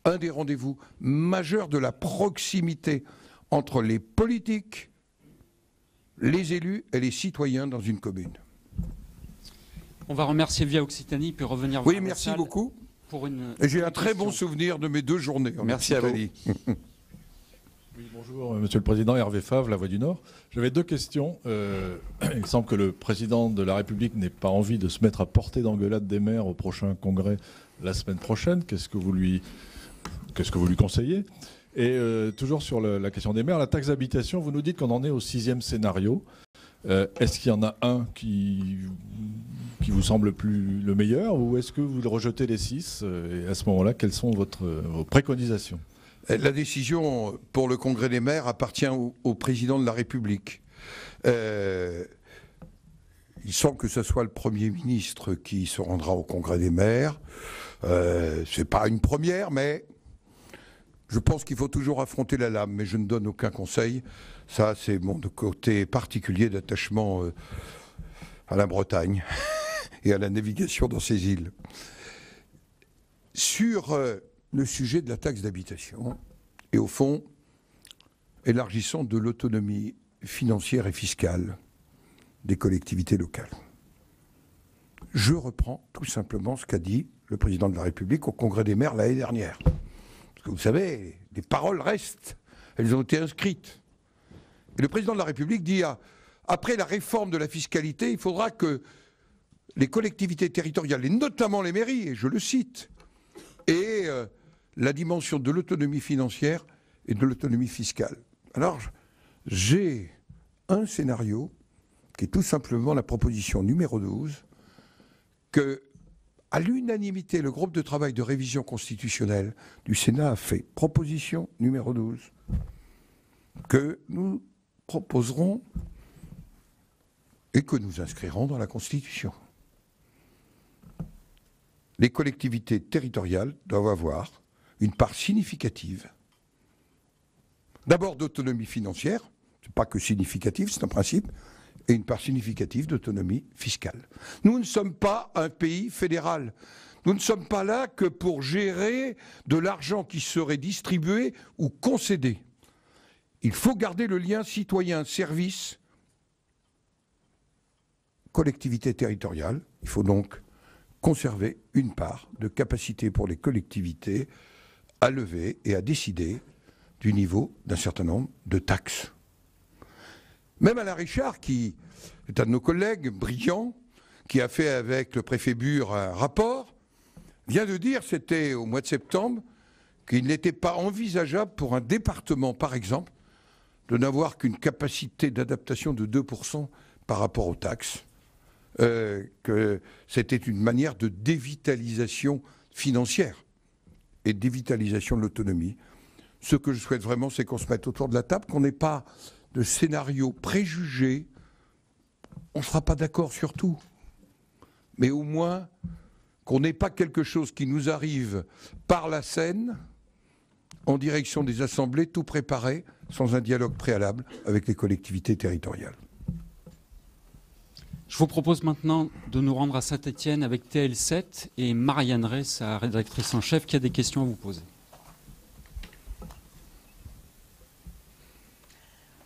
Speaker 3: un des rendez-vous majeurs de la proximité entre les politiques, les élus et les citoyens dans une commune.
Speaker 4: On va remercier Via Occitanie, puis revenir.
Speaker 3: Oui, merci beaucoup. Et j'ai un très bon souvenir de mes 2 journées.
Speaker 8: Merci à vous.
Speaker 9: Oui, bonjour, Monsieur le Président. Hervé Favre, La Voix du Nord. J'avais 2 questions. Il semble que le Président de la République n'ait pas envie de se mettre à portée d'engueulade des maires au prochain congrès la semaine prochaine. Qu'est-ce que vous lui conseillez? Et toujours sur la question des maires, la taxe d'habitation, vous nous dites qu'on en est au 6e scénario. Est-ce qu'il y en a un qui vous semble plus le meilleur, ou est-ce que vous rejetez les 6? Et à ce moment-là, quelles sont vos préconisations?
Speaker 3: La décision pour le Congrès des maires appartient au Président de la République. Il semble que ce soit le Premier ministre qui se rendra au Congrès des maires. Ce n'est pas une première, mais je pense qu'il faut toujours affronter la lame, mais je ne donne aucun conseil. Ça, c'est mon côté particulier d'attachement à la Bretagne et à la navigation dans ces îles. Sur le sujet de la taxe d'habitation, et au fond, élargissant de l'autonomie financière et fiscale des collectivités locales. Je reprends tout simplement ce qu'a dit le Président de la République au Congrès des maires l'année dernière. Parce que vous savez, les paroles restent, elles ont été inscrites. Et le Président de la République dit, après la réforme de la fiscalité, il faudra que les collectivités territoriales, et notamment les mairies, et je le cite, aient la dimension de l'autonomie financière et de l'autonomie fiscale. Alors, j'ai un scénario qui est tout simplement la proposition numéro 12, que, à l'unanimité, le groupe de travail de révision constitutionnelle du Sénat a fait. Proposition numéro 12, que nous proposerons et que nous inscrirons dans la Constitution. Les collectivités territoriales doivent avoir une part significative, d'abord d'autonomie financière, c'est pas que significative, c'est un principe, et une part significative d'autonomie fiscale. Nous ne sommes pas un pays fédéral. Nous ne sommes pas là que pour gérer de l'argent qui serait distribué ou concédé. Il faut garder le lien citoyen-service, collectivité territoriale. Il faut donc conserver une part de capacité pour les collectivités à lever et à décider du niveau d'un certain nombre de taxes. Même Alain Richard, qui est un de nos collègues brillants, qui a fait avec le préfet Bure un rapport, vient de dire, c'était au mois de septembre, qu'il n'était pas envisageable pour un département, par exemple, de n'avoir qu'une capacité d'adaptation de 2% par rapport aux taxes, que c'était une manière de dévitalisation financière et de dévitalisation de l'autonomie. Ce que je souhaite vraiment, c'est qu'on se mette autour de la table, qu'on n'ait pas de scénario préjugé. On ne sera pas d'accord sur tout, mais au moins qu'on n'ait pas quelque chose qui nous arrive par la scène, en direction des assemblées, tout préparé, sans un dialogue préalable avec les collectivités territoriales.
Speaker 4: Je vous propose maintenant de nous rendre à Saint-Étienne avec TL7 et Marianne Ray, sa rédactrice en chef, qui a des questions à vous poser.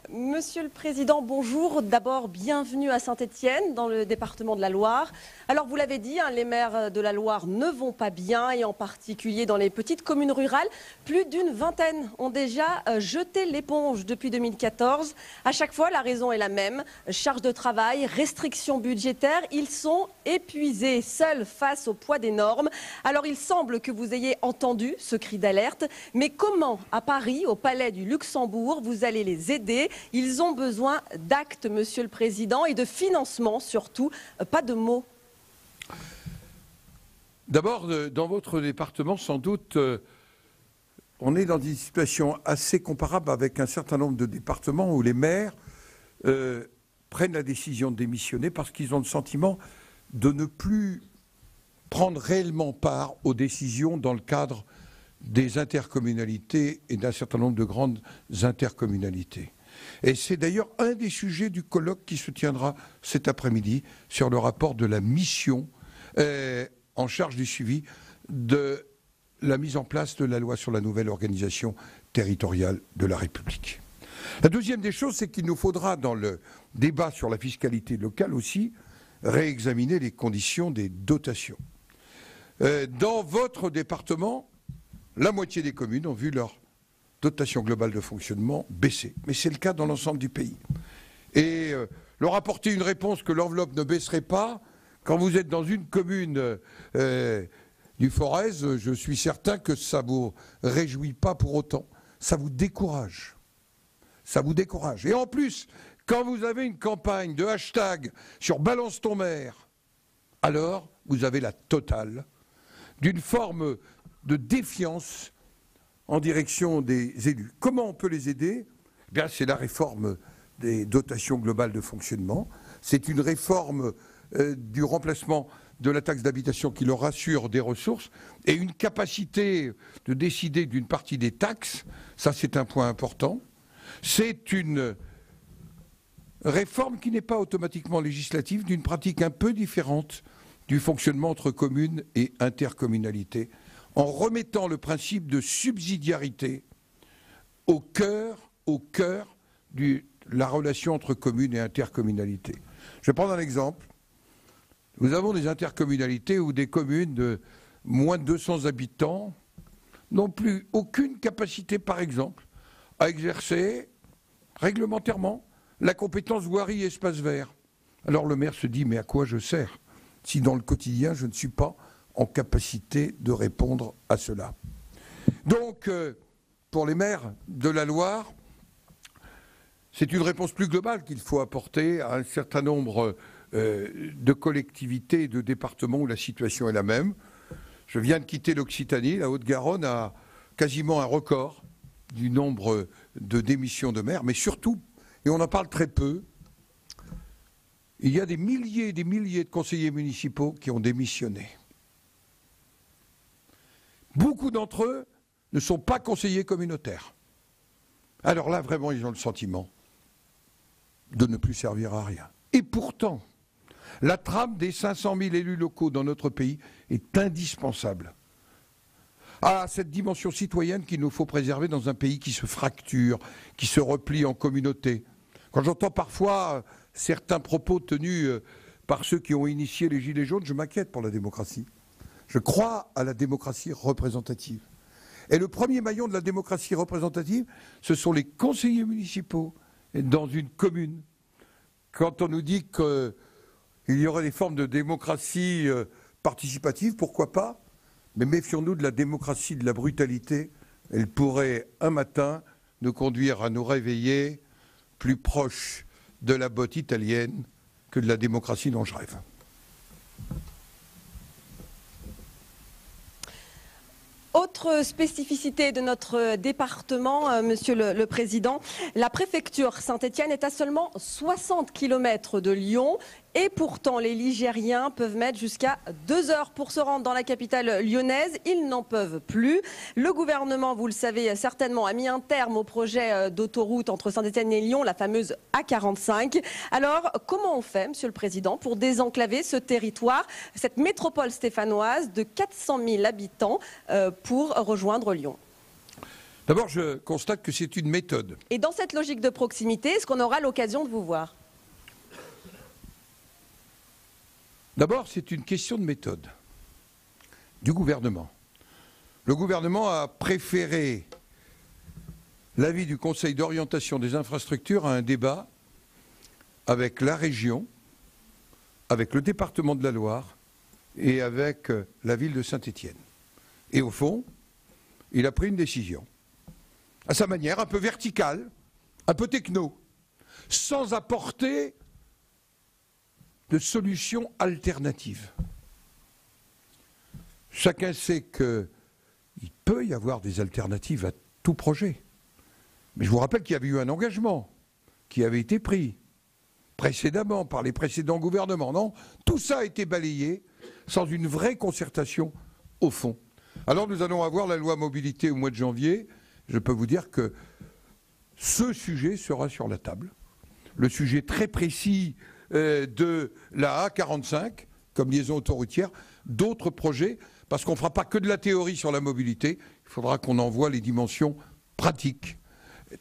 Speaker 10: Monsieur le Président, bonjour. D'abord, bienvenue à Saint-Étienne, dans le département de la Loire. Alors, vous l'avez dit, les maires de la Loire ne vont pas bien, et en particulier dans les petites communes rurales. Plus d'une vingtaine ont déjà jeté l'éponge depuis 2014. À chaque fois, la raison est la même. Charge de travail, restrictions budgétaires. Ils sont épuisés, seuls face au poids des normes. Alors, il semble que vous ayez entendu ce cri d'alerte. Mais comment, à Paris, au Palais du Luxembourg, vous allez les aider ? Ils ont besoin d'actes, Monsieur le Président, et de financement surtout, pas de mots.
Speaker 3: D'abord, dans votre département, sans doute, on est dans une situation assez comparable avec un certain nombre de départements où les maires prennent la décision de démissionner parce qu'ils ont le sentiment de ne plus prendre réellement part aux décisions dans le cadre des intercommunalités et d'un certain nombre de grandes intercommunalités. Et c'est d'ailleurs un des sujets du colloque qui se tiendra cet après-midi sur le rapport de la mission en charge du suivi de la mise en place de la loi sur la nouvelle organisation territoriale de la République. La deuxième des choses, c'est qu'il nous faudra, dans le débat sur la fiscalité locale aussi, réexaminer les conditions des dotations. Dans votre département, la moitié des communes ont vu leur dotation globale de fonctionnement baisser. Mais c'est le cas dans l'ensemble du pays. Et leur apporter une réponse que l'enveloppe ne baisserait pas, quand vous êtes dans une commune du Forez, je suis certain que ça ne vous réjouit pas pour autant. Ça vous décourage. Ça vous décourage. Et en plus, quand vous avez une campagne de hashtag sur Balance ton maire, alors vous avez la totale d'une forme de défiance en direction des élus. Comment on peut les aider ? Eh bien, c'est la réforme des dotations globales de fonctionnement. C'est une réforme du remplacement de la taxe d'habitation qui leur assure des ressources et une capacité de décider d'une partie des taxes. Ça, c'est un point important. C'est une réforme qui n'est pas automatiquement législative, d'une pratique un peu différente du fonctionnement entre communes et intercommunalités, en remettant le principe de subsidiarité au cœur de la relation entre communes et intercommunalités. Je vais prendre un exemple. Nous avons des intercommunalités où des communes de moins de 200 habitants n'ont plus aucune capacité, par exemple, à exercer réglementairement la compétence voirie et espace vert. Alors le maire se dit, mais à quoi je sers si dans le quotidien je ne suis pas en capacité de répondre à cela. Donc, pour les maires de la Loire, c'est une réponse plus globale qu'il faut apporter à un certain nombre de collectivités et de départements où la situation est la même. Je viens de quitter l'Occitanie, la Haute-Garonne a quasiment un record du nombre de démissions de maires, mais surtout, et on en parle très peu, il y a des milliers et des milliers de conseillers municipaux qui ont démissionné. Beaucoup d'entre eux ne sont pas conseillers communautaires. Alors là, vraiment, ils ont le sentiment de ne plus servir à rien. Et pourtant, la trame des 500 000 élus locaux dans notre pays est indispensable à cette dimension citoyenne qu'il nous faut préserver dans un pays qui se fracture, qui se replie en communauté. Quand j'entends parfois certains propos tenus par ceux qui ont initié les Gilets jaunes, je m'inquiète pour la démocratie. Je crois à la démocratie représentative. Et le premier maillon de la démocratie représentative, ce sont les conseillers municipaux dans une commune. Quand on nous dit qu'il y aurait des formes de démocratie participative, pourquoi pas? Mais méfions-nous de la démocratie de la brutalité. Elle pourrait, un matin, nous conduire à nous réveiller plus proches de la botte italienne que de la démocratie dont je rêve.
Speaker 10: Autre spécificité de notre département, Monsieur le Président, la préfecture Saint-Étienne est à seulement 60 km de Lyon. Et pourtant, les Ligériens peuvent mettre jusqu'à 2 heures pour se rendre dans la capitale lyonnaise. Ils n'en peuvent plus. Le gouvernement, vous le savez certainement, a mis un terme au projet d'autoroute entre Saint-Étienne et Lyon, la fameuse A45. Alors, comment on fait, Monsieur le Président, pour désenclaver ce territoire, cette métropole stéphanoise de 400 000 habitants pour rejoindre Lyon?
Speaker 3: D'abord, je constate que c'est une méthode.
Speaker 10: Et dans cette logique de proximité, est-ce qu'on aura l'occasion de vous voir?
Speaker 3: D'abord, c'est une question de méthode du gouvernement. Le gouvernement a préféré l'avis du Conseil d'orientation des infrastructures à un débat avec la région, avec le département de la Loire et avec la ville de Saint-Étienne. Et au fond, il a pris une décision, à sa manière, un peu verticale, un peu techno, sans apporter de solutions alternatives. Chacun sait qu'il peut y avoir des alternatives à tout projet. Mais je vous rappelle qu'il y avait eu un engagement qui avait été pris précédemment par les précédents gouvernements. Non, tout ça a été balayé sans une vraie concertation au fond. Alors nous allons avoir la loi mobilité au mois de janvier. Je peux vous dire que ce sujet sera sur la table. Le sujet très précis de la A45 comme liaison autoroutière, d'autres projets, parce qu'on ne fera pas que de la théorie sur la mobilité, il faudra qu'on en voit les dimensions pratiques,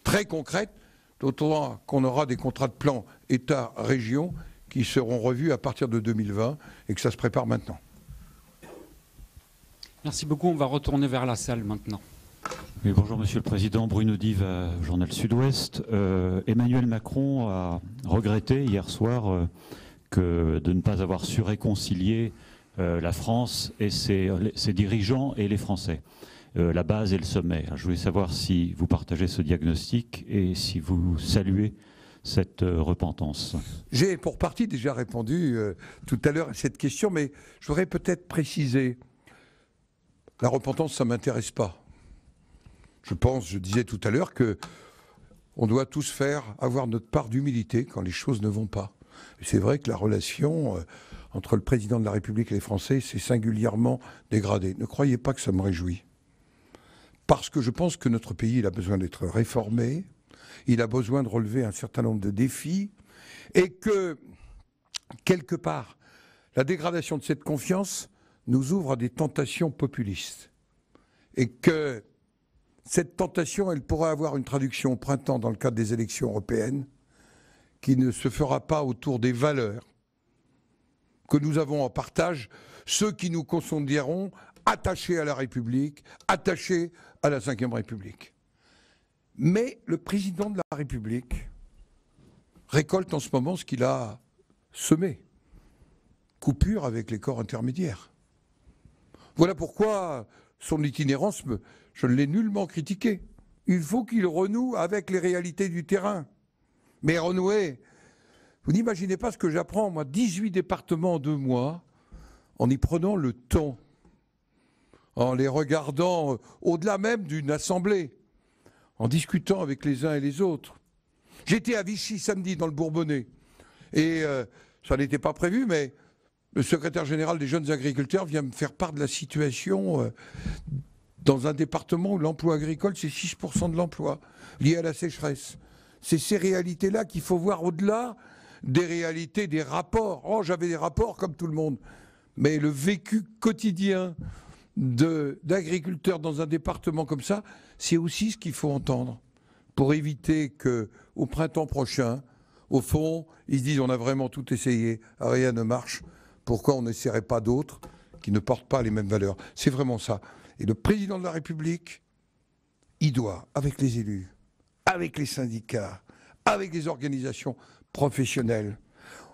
Speaker 3: très concrètes, d'autant qu'on aura des contrats de plan État-région qui seront revus à partir de 2020 et que ça se prépare maintenant.
Speaker 4: Merci beaucoup, on va retourner vers la salle maintenant.
Speaker 11: Oui, bonjour Monsieur le Président, Bruno Dive, Journal Sud-Ouest. Emmanuel Macron a regretté hier soir de ne pas avoir su réconcilier la France et ses dirigeants et les Français, la base et le sommet. Je voulais savoir si vous partagez ce diagnostic et si vous saluez cette repentance.
Speaker 3: J'ai pour partie déjà répondu tout à l'heure à cette question, mais je voudrais peut-être préciser, la repentance, ça ne m'intéresse pas. Je disais tout à l'heure qu'on doit tous avoir notre part d'humilité quand les choses ne vont pas. Et c'est vrai que la relation entre le président de la République et les Français s'est singulièrement dégradée. Ne croyez pas que ça me réjouit. Parce que je pense que notre pays, il a besoin d'être réformé, il a besoin de relever un certain nombre de défis, et que, quelque part, la dégradation de cette confiance nous ouvre à des tentations populistes. Et que cette tentation, elle pourrait avoir une traduction au printemps dans le cadre des élections européennes qui ne se fera pas autour des valeurs que nous avons en partage, ceux qui nous considérons attachés à la République, attachés à la Ve République. Mais le président de la République récolte en ce moment ce qu'il a semé. Coupure avec les corps intermédiaires. Voilà pourquoi son itinérance, je ne l'ai nullement critiqué. Il faut qu'il renoue avec les réalités du terrain. Mais renouer, vous n'imaginez pas ce que j'apprends, moi, 18 départements en 2 mois, en y prenant le temps, en les regardant au-delà même d'une assemblée, en discutant avec les uns et les autres. J'étais à Vichy samedi dans le Bourbonnais, et ça n'était pas prévu, mais le secrétaire général des jeunes agriculteurs vient me faire part de la situation dans un département où l'emploi agricole, c'est 6% de l'emploi, lié à la sécheresse. C'est ces réalités-là qu'il faut voir au-delà des réalités, des rapports. Oh, j'avais des rapports comme tout le monde. Mais le vécu quotidien d'agriculteurs dans un département comme ça, c'est aussi ce qu'il faut entendre pour éviter qu'au printemps prochain, au fond, ils se disent on a vraiment tout essayé, rien ne marche, pourquoi on n'essaierait pas d'autres qui ne portent pas les mêmes valeurs? C'est vraiment ça. Et le président de la République, il doit, avec les élus, avec les syndicats, avec les organisations professionnelles.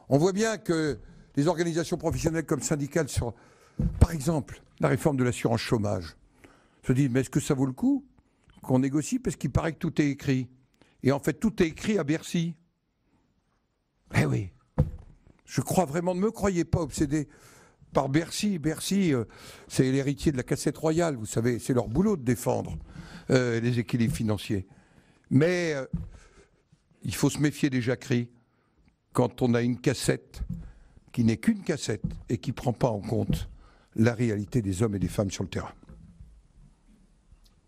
Speaker 3: On voit bien que les organisations professionnelles comme syndicales sur, par exemple, la réforme de l'assurance chômage, se disent mais est-ce que ça vaut le coup qu'on négocie parce qu'il paraît que tout est écrit. Et en fait, tout est écrit à Bercy. Eh oui. Je crois vraiment, ne me croyez pas obsédé par Bercy. Bercy, c'est l'héritier de la cassette royale, vous savez, c'est leur boulot de défendre les équilibres financiers. Mais il faut se méfier des jacqueries quand on a une cassette qui n'est qu'une cassette et qui ne prend pas en compte la réalité des hommes et des femmes sur le terrain.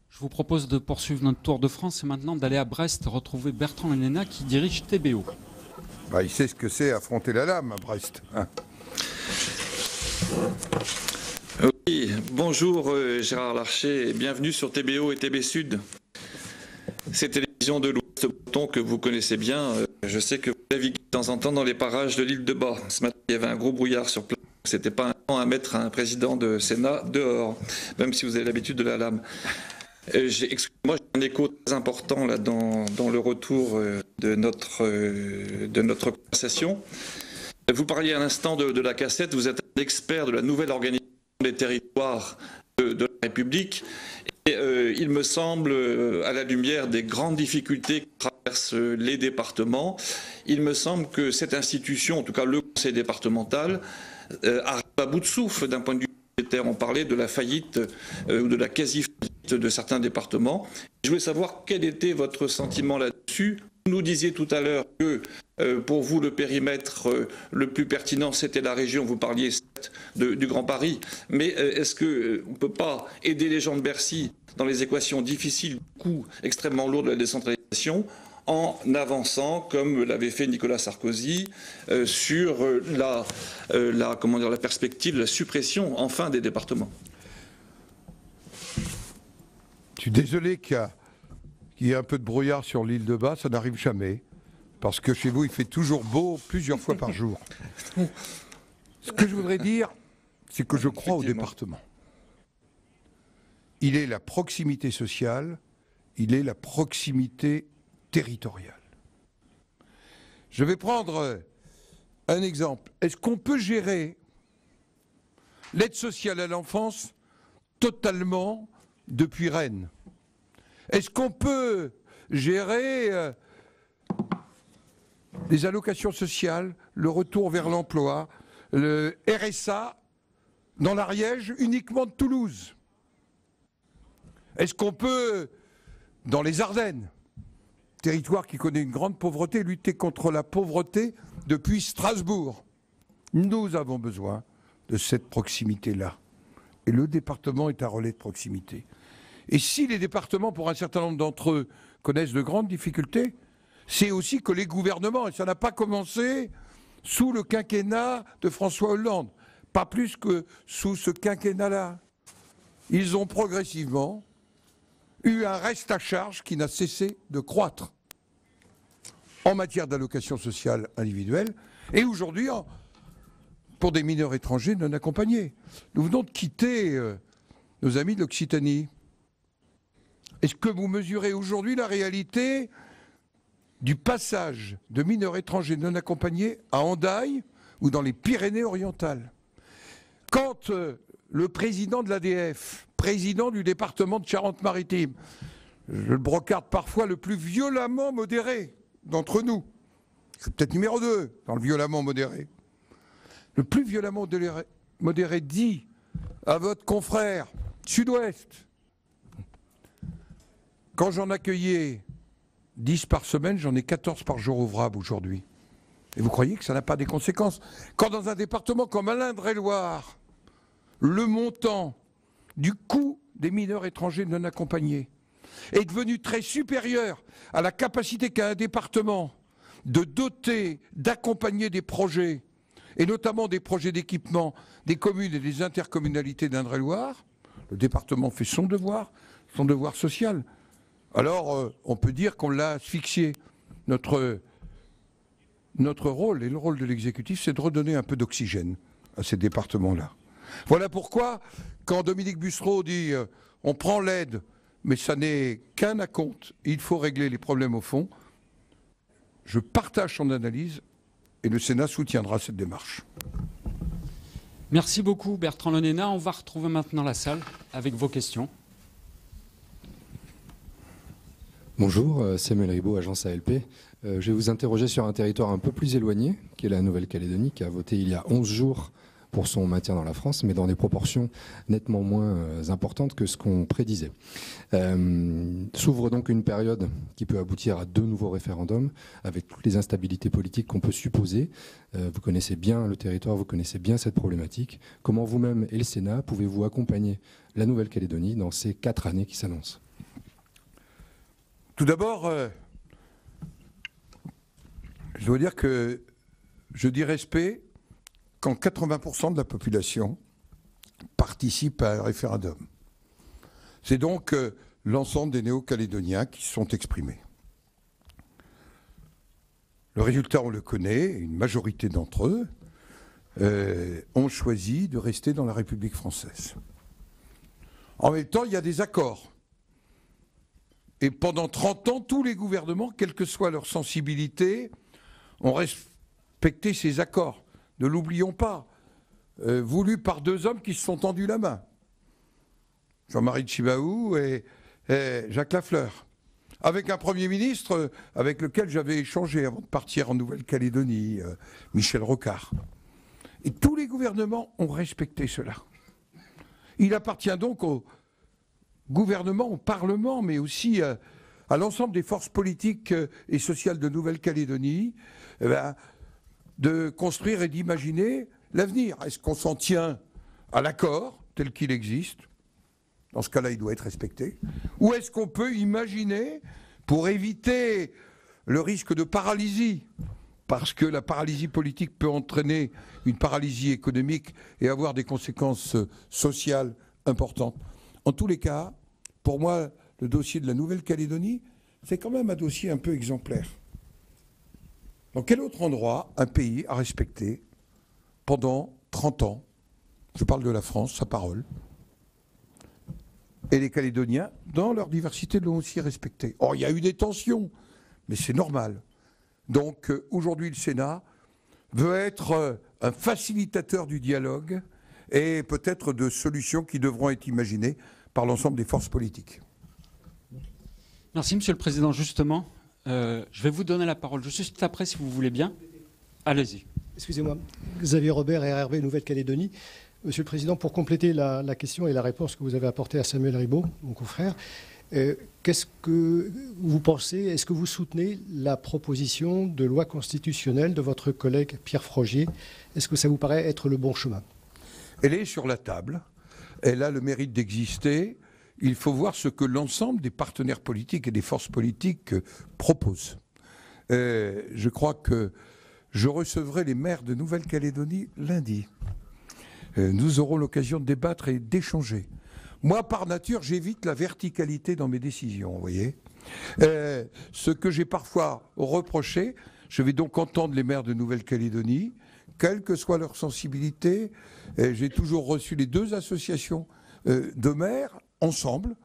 Speaker 4: Je vous propose de poursuivre notre tour de France et maintenant d'aller à Brest retrouver Bertrand Héléna qui dirige TBO.
Speaker 3: Bah, il sait ce que c'est affronter la lame à Brest. Hein.
Speaker 8: Oui, bonjour Gérard Larcher et bienvenue sur TBO et TB Sud. Ces télévisions de l'Ouest breton que vous connaissez bien, je sais que vous naviguez de temps en temps dans les parages de l'île de Bas. Ce matin, il y avait un gros brouillard sur place. C'était pas un temps à mettre un président de Sénat dehors, même si vous avez l'habitude de la lame. Excusez-moi, j'ai un écho très important là dans le retour de notre conversation. Vous parliez à l'instant de la cassette, vous êtes un expert de la nouvelle organisation des territoires de la République. Et il me semble, à la lumière des grandes difficultés que traversent les départements, il me semble que cette institution, en tout cas le conseil départemental, arrive à bout de souffle d'un point de vue budgétaire. On parlait de la faillite ou de la quasi-faillite de certains départements. Je voulais savoir quel était votre sentiment là-dessus. Vous nous disiez tout à l'heure que pour vous le périmètre le plus pertinent c'était la région, vous parliez du Grand Paris, mais est-ce qu'on ne peut pas aider les gens de Bercy dans les équations difficiles, du coût extrêmement lourd de la décentralisation en avançant, comme l'avait fait Nicolas Sarkozy, sur la perspective de la suppression enfin des départements?
Speaker 3: Je suis désolé qu'il y ait un peu de brouillard sur l'île de Bas, ça n'arrive jamais, parce que chez vous il fait toujours beau plusieurs fois par jour. Ce que je voudrais dire, c'est que je crois au département. Il est la proximité sociale, il est la proximité territoriale. Je vais prendre un exemple. Est-ce qu'on peut gérer l'aide sociale à l'enfance totalement depuis Rennes? Est-ce qu'on peut gérer les allocations sociales, le retour vers l'emploi, le RSA dans l'Ariège uniquement de Toulouse? Est-ce qu'on peut, dans les Ardennes, territoire qui connaît une grande pauvreté, lutter contre la pauvreté depuis Strasbourg? Nous avons besoin de cette proximité-là. Et le département est un relais de proximité. Et si les départements, pour un certain nombre d'entre eux, connaissent de grandes difficultés, c'est aussi que les gouvernements, et ça n'a pas commencé sous le quinquennat de François Hollande, pas plus que sous ce quinquennat-là, ils ont progressivement eu un reste à charge qui n'a cessé de croître en matière d'allocation sociale individuelle et aujourd'hui pour des mineurs étrangers non accompagnés. Nous venons de quitter nos amis de l'Occitanie. Est-ce que vous mesurez aujourd'hui la réalité du passage de mineurs étrangers non accompagnés à Hendaye ou dans les Pyrénées-Orientales? Quand le président de l'ADF, président du département de Charente-Maritime, je le brocarde parfois le plus violemment modéré d'entre nous, c'est peut-être numéro 2 dans le violemment modéré, le plus violemment modéré dit à votre confrère Sud-Ouest, quand j'en accueillais 10 par semaine, j'en ai 14 par jour ouvrable aujourd'hui. Et vous croyez que ça n'a pas des conséquences? Quand dans un département comme l'Indre-et-Loire, le montant du coût des mineurs étrangers non accompagnés est devenu très supérieur à la capacité qu'a un département de doter, d'accompagner des projets, et notamment des projets d'équipement des communes et des intercommunalités d'Indre-et-Loire, le département fait son devoir social. Alors, on peut dire qu'on l'a asphyxié. Notre rôle, et le rôle de l'exécutif, c'est de redonner un peu d'oxygène à ces départements-là. Voilà pourquoi, quand Dominique Bussereau dit on prend l'aide, mais ça n'est qu'un acompte, il faut régler les problèmes au fond, je partage son analyse et le Sénat soutiendra cette démarche.
Speaker 4: Merci beaucoup Bertrand Lonena. On va retrouver maintenant la salle avec vos questions.
Speaker 12: Bonjour, Samuel Ribaud, agence ALP. Je vais vous interroger sur un territoire un peu plus éloigné, qui est la Nouvelle-Calédonie, qui a voté il y a 11 jours pour son maintien dans la France, mais dans des proportions nettement moins importantes que ce qu'on prédisait. S'ouvre donc une période qui peut aboutir à 2 nouveaux référendums, avec toutes les instabilités politiques qu'on peut supposer. Vous connaissez bien le territoire, vous connaissez bien cette problématique. Comment vous-même et le Sénat pouvez-vous accompagner la Nouvelle-Calédonie dans ces 4 années qui s'annoncent ?
Speaker 3: Tout d'abord, je dois dire que je dis respect quand 80% de la population participe à un référendum. C'est donc l'ensemble des Néo-Calédoniens qui se sont exprimés. Le résultat, on le connaît, une majorité d'entre eux ont choisi de rester dans la République française. En même temps, il y a des accords. Et pendant 30 ans, tous les gouvernements, quelle que soit leur sensibilité, ont respecté ces accords. Ne l'oublions pas, voulus par 2 hommes qui se sont tendus la main. Jean-Marie Tjibaou et Jacques Lafleur. Avec un Premier ministre avec lequel j'avais échangé avant de partir en Nouvelle-Calédonie, Michel Rocard. Et tous les gouvernements ont respecté cela. Il appartient donc au gouvernement, au Parlement, mais aussi à l'ensemble des forces politiques et sociales de Nouvelle-Calédonie, de construire et d'imaginer l'avenir. Est-ce qu'on s'en tient à l'accord tel qu'il existe ? Dans ce cas-là, il doit être respecté. Ou est-ce qu'on peut imaginer, pour éviter le risque de paralysie, parce que la paralysie politique peut entraîner une paralysie économique et avoir des conséquences sociales importantes. En tous les cas, pour moi, le dossier de la Nouvelle-Calédonie, c'est quand même un dossier un peu exemplaire. Dans quel autre endroit un pays a respecté pendant 30 ans, je parle de la France, sa parole, et les Calédoniens, dans leur diversité, l'ont aussi respecté. Or, il y a eu des tensions, mais c'est normal. Donc, aujourd'hui, le Sénat veut être un facilitateur du dialogue et peut-être de solutions qui devront être imaginées par l'ensemble des forces politiques.
Speaker 4: Merci, Monsieur le Président. Justement, je vais vous donner la parole juste après, si vous voulez bien. Allez-y.
Speaker 13: Excusez-moi. Xavier Robert, RRV Nouvelle-Calédonie. Monsieur le Président, pour compléter la question et la réponse que vous avez apportée à Samuel Ribaud, mon confrère, qu'est-ce que vous pensez, est-ce que vous soutenez la proposition de loi constitutionnelle de votre collègue Pierre Frogier? Est-ce que ça vous paraît être le bon chemin?
Speaker 3: Elle est sur la table. Elle a le mérite d'exister. Il faut voir ce que l'ensemble des partenaires politiques et des forces politiques proposent. Je crois que je recevrai les maires de Nouvelle-Calédonie lundi. Nous aurons l'occasion de débattre et d'échanger. Moi, par nature, j'évite la verticalité dans mes décisions, vous voyez. Ce que j'ai parfois reproché, je vais donc entendre les maires de Nouvelle-Calédonie, quelle que soit leur sensibilité. J'ai toujours reçu les 2 associations de maires ensemble,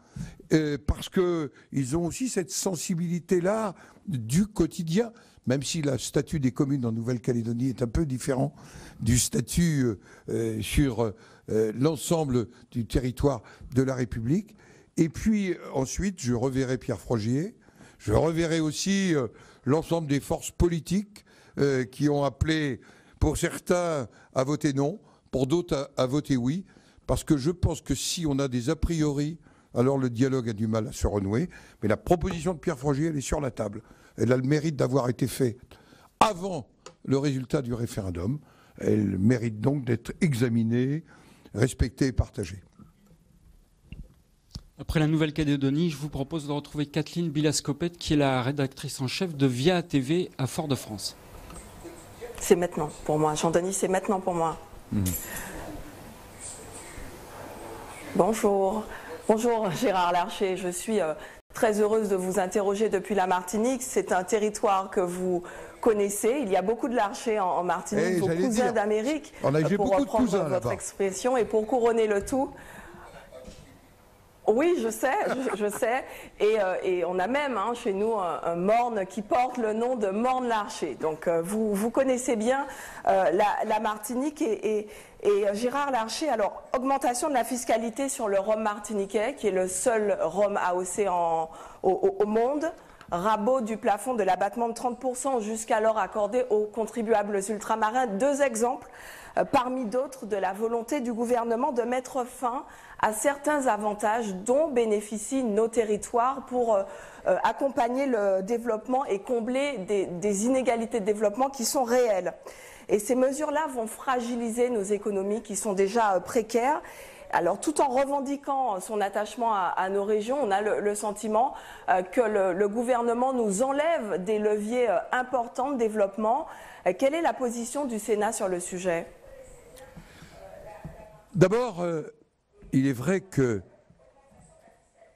Speaker 3: parce qu'ils ont aussi cette sensibilité-là du quotidien, même si le statut des communes en Nouvelle-Calédonie est un peu différent du statut sur l'ensemble du territoire de la République. Et puis ensuite, je reverrai Pierre Frogier, je reverrai aussi l'ensemble des forces politiques qui ont appelé, pour certains, à voter non, pour d'autres à voter oui, parce que je pense que si on a des a priori, alors le dialogue a du mal à se renouer. Mais la proposition de Pierre Frogier, elle est sur la table. Elle a le mérite d'avoir été faite avant le résultat du référendum. Elle mérite donc d'être examinée, respectée et partagée.
Speaker 4: Après la Nouvelle-Calédonie, je vous propose de retrouver Kathleen Bilascopette, qui est la rédactrice en chef de Via TV à Fort-de-France.
Speaker 14: C'est maintenant pour moi. Jean-Denis, c'est maintenant pour moi. Bonjour. Bonjour Gérard Larcher. Je suis très heureuse de vous interroger depuis la Martinique. C'est un territoire que vous connaissez. Il y a beaucoup de Larchers en Martinique, vos cousins d'Amérique, pour reprendre votre expression. Et pour couronner le tout... Oui, je sais. Et on a même chez nous un morne qui porte le nom de Morne Larcher. Donc vous connaissez bien la Martinique et Gérard Larcher. Alors, augmentation de la fiscalité sur le rhum martiniquais, qui est le seul rhum AOC au monde. Rabot du plafond de l'abattement de 30% jusqu'alors accordé aux contribuables ultramarins. 2 exemples parmi d'autres de la volonté du gouvernement de mettre fin à certains avantages dont bénéficient nos territoires pour accompagner le développement et combler des inégalités de développement qui sont réelles. Et ces mesures-là vont fragiliser nos économies qui sont déjà précaires. Alors, tout en revendiquant son attachement à nos régions, on a le sentiment que le gouvernement nous enlève des leviers importants de développement. Quelle est la position du Sénat sur le sujet ?
Speaker 3: D'abord, il est vrai que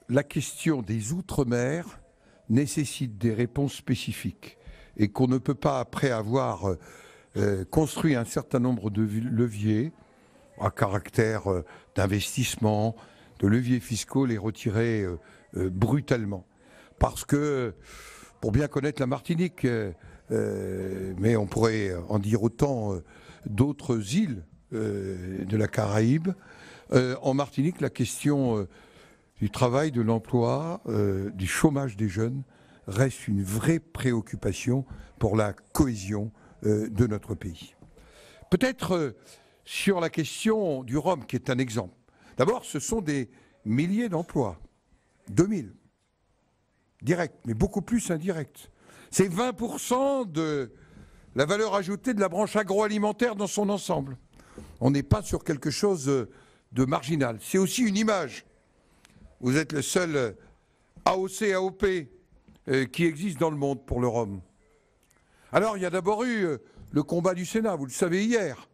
Speaker 3: la question des Outre-mer nécessite des réponses spécifiques et qu'on ne peut pas, après avoir construit un certain nombre de leviers à caractère d'investissement, de leviers fiscaux, les retirer brutalement. Parce que, pour bien connaître la Martinique, mais on pourrait en dire autant d'autres îles de la Caraïbe, en Martinique, la question du travail, de l'emploi, du chômage des jeunes reste une vraie préoccupation pour la cohésion de notre pays. Peut-être sur la question du rhum, qui est un exemple. D'abord, ce sont des milliers d'emplois, 2000, directs, mais beaucoup plus indirects. C'est 20% de la valeur ajoutée de la branche agroalimentaire dans son ensemble. On n'est pas sur quelque chose de marginal. C'est aussi une image. Vous êtes le seul AOC, AOP qui existe dans le monde pour le rhum. Alors, il y a d'abord eu le combat du Sénat, vous le savez hier.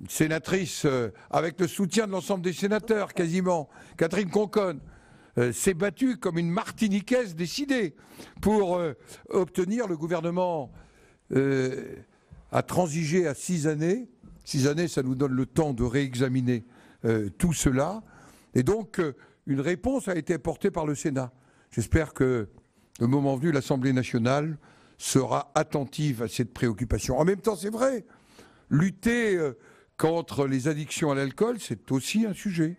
Speaker 3: Une sénatrice, avec le soutien de l'ensemble des sénateurs, quasiment, Catherine Conconne, s'est battue comme une Martiniquaise décidée pour obtenir le gouvernement à transiger à 6 années. 6 années, ça nous donne le temps de réexaminer tout cela. Et donc, une réponse a été apportée par le Sénat. J'espère que, le moment venu, l'Assemblée nationale sera attentive à cette préoccupation. En même temps, c'est vrai, lutter contre les addictions à l'alcool, c'est aussi un sujet.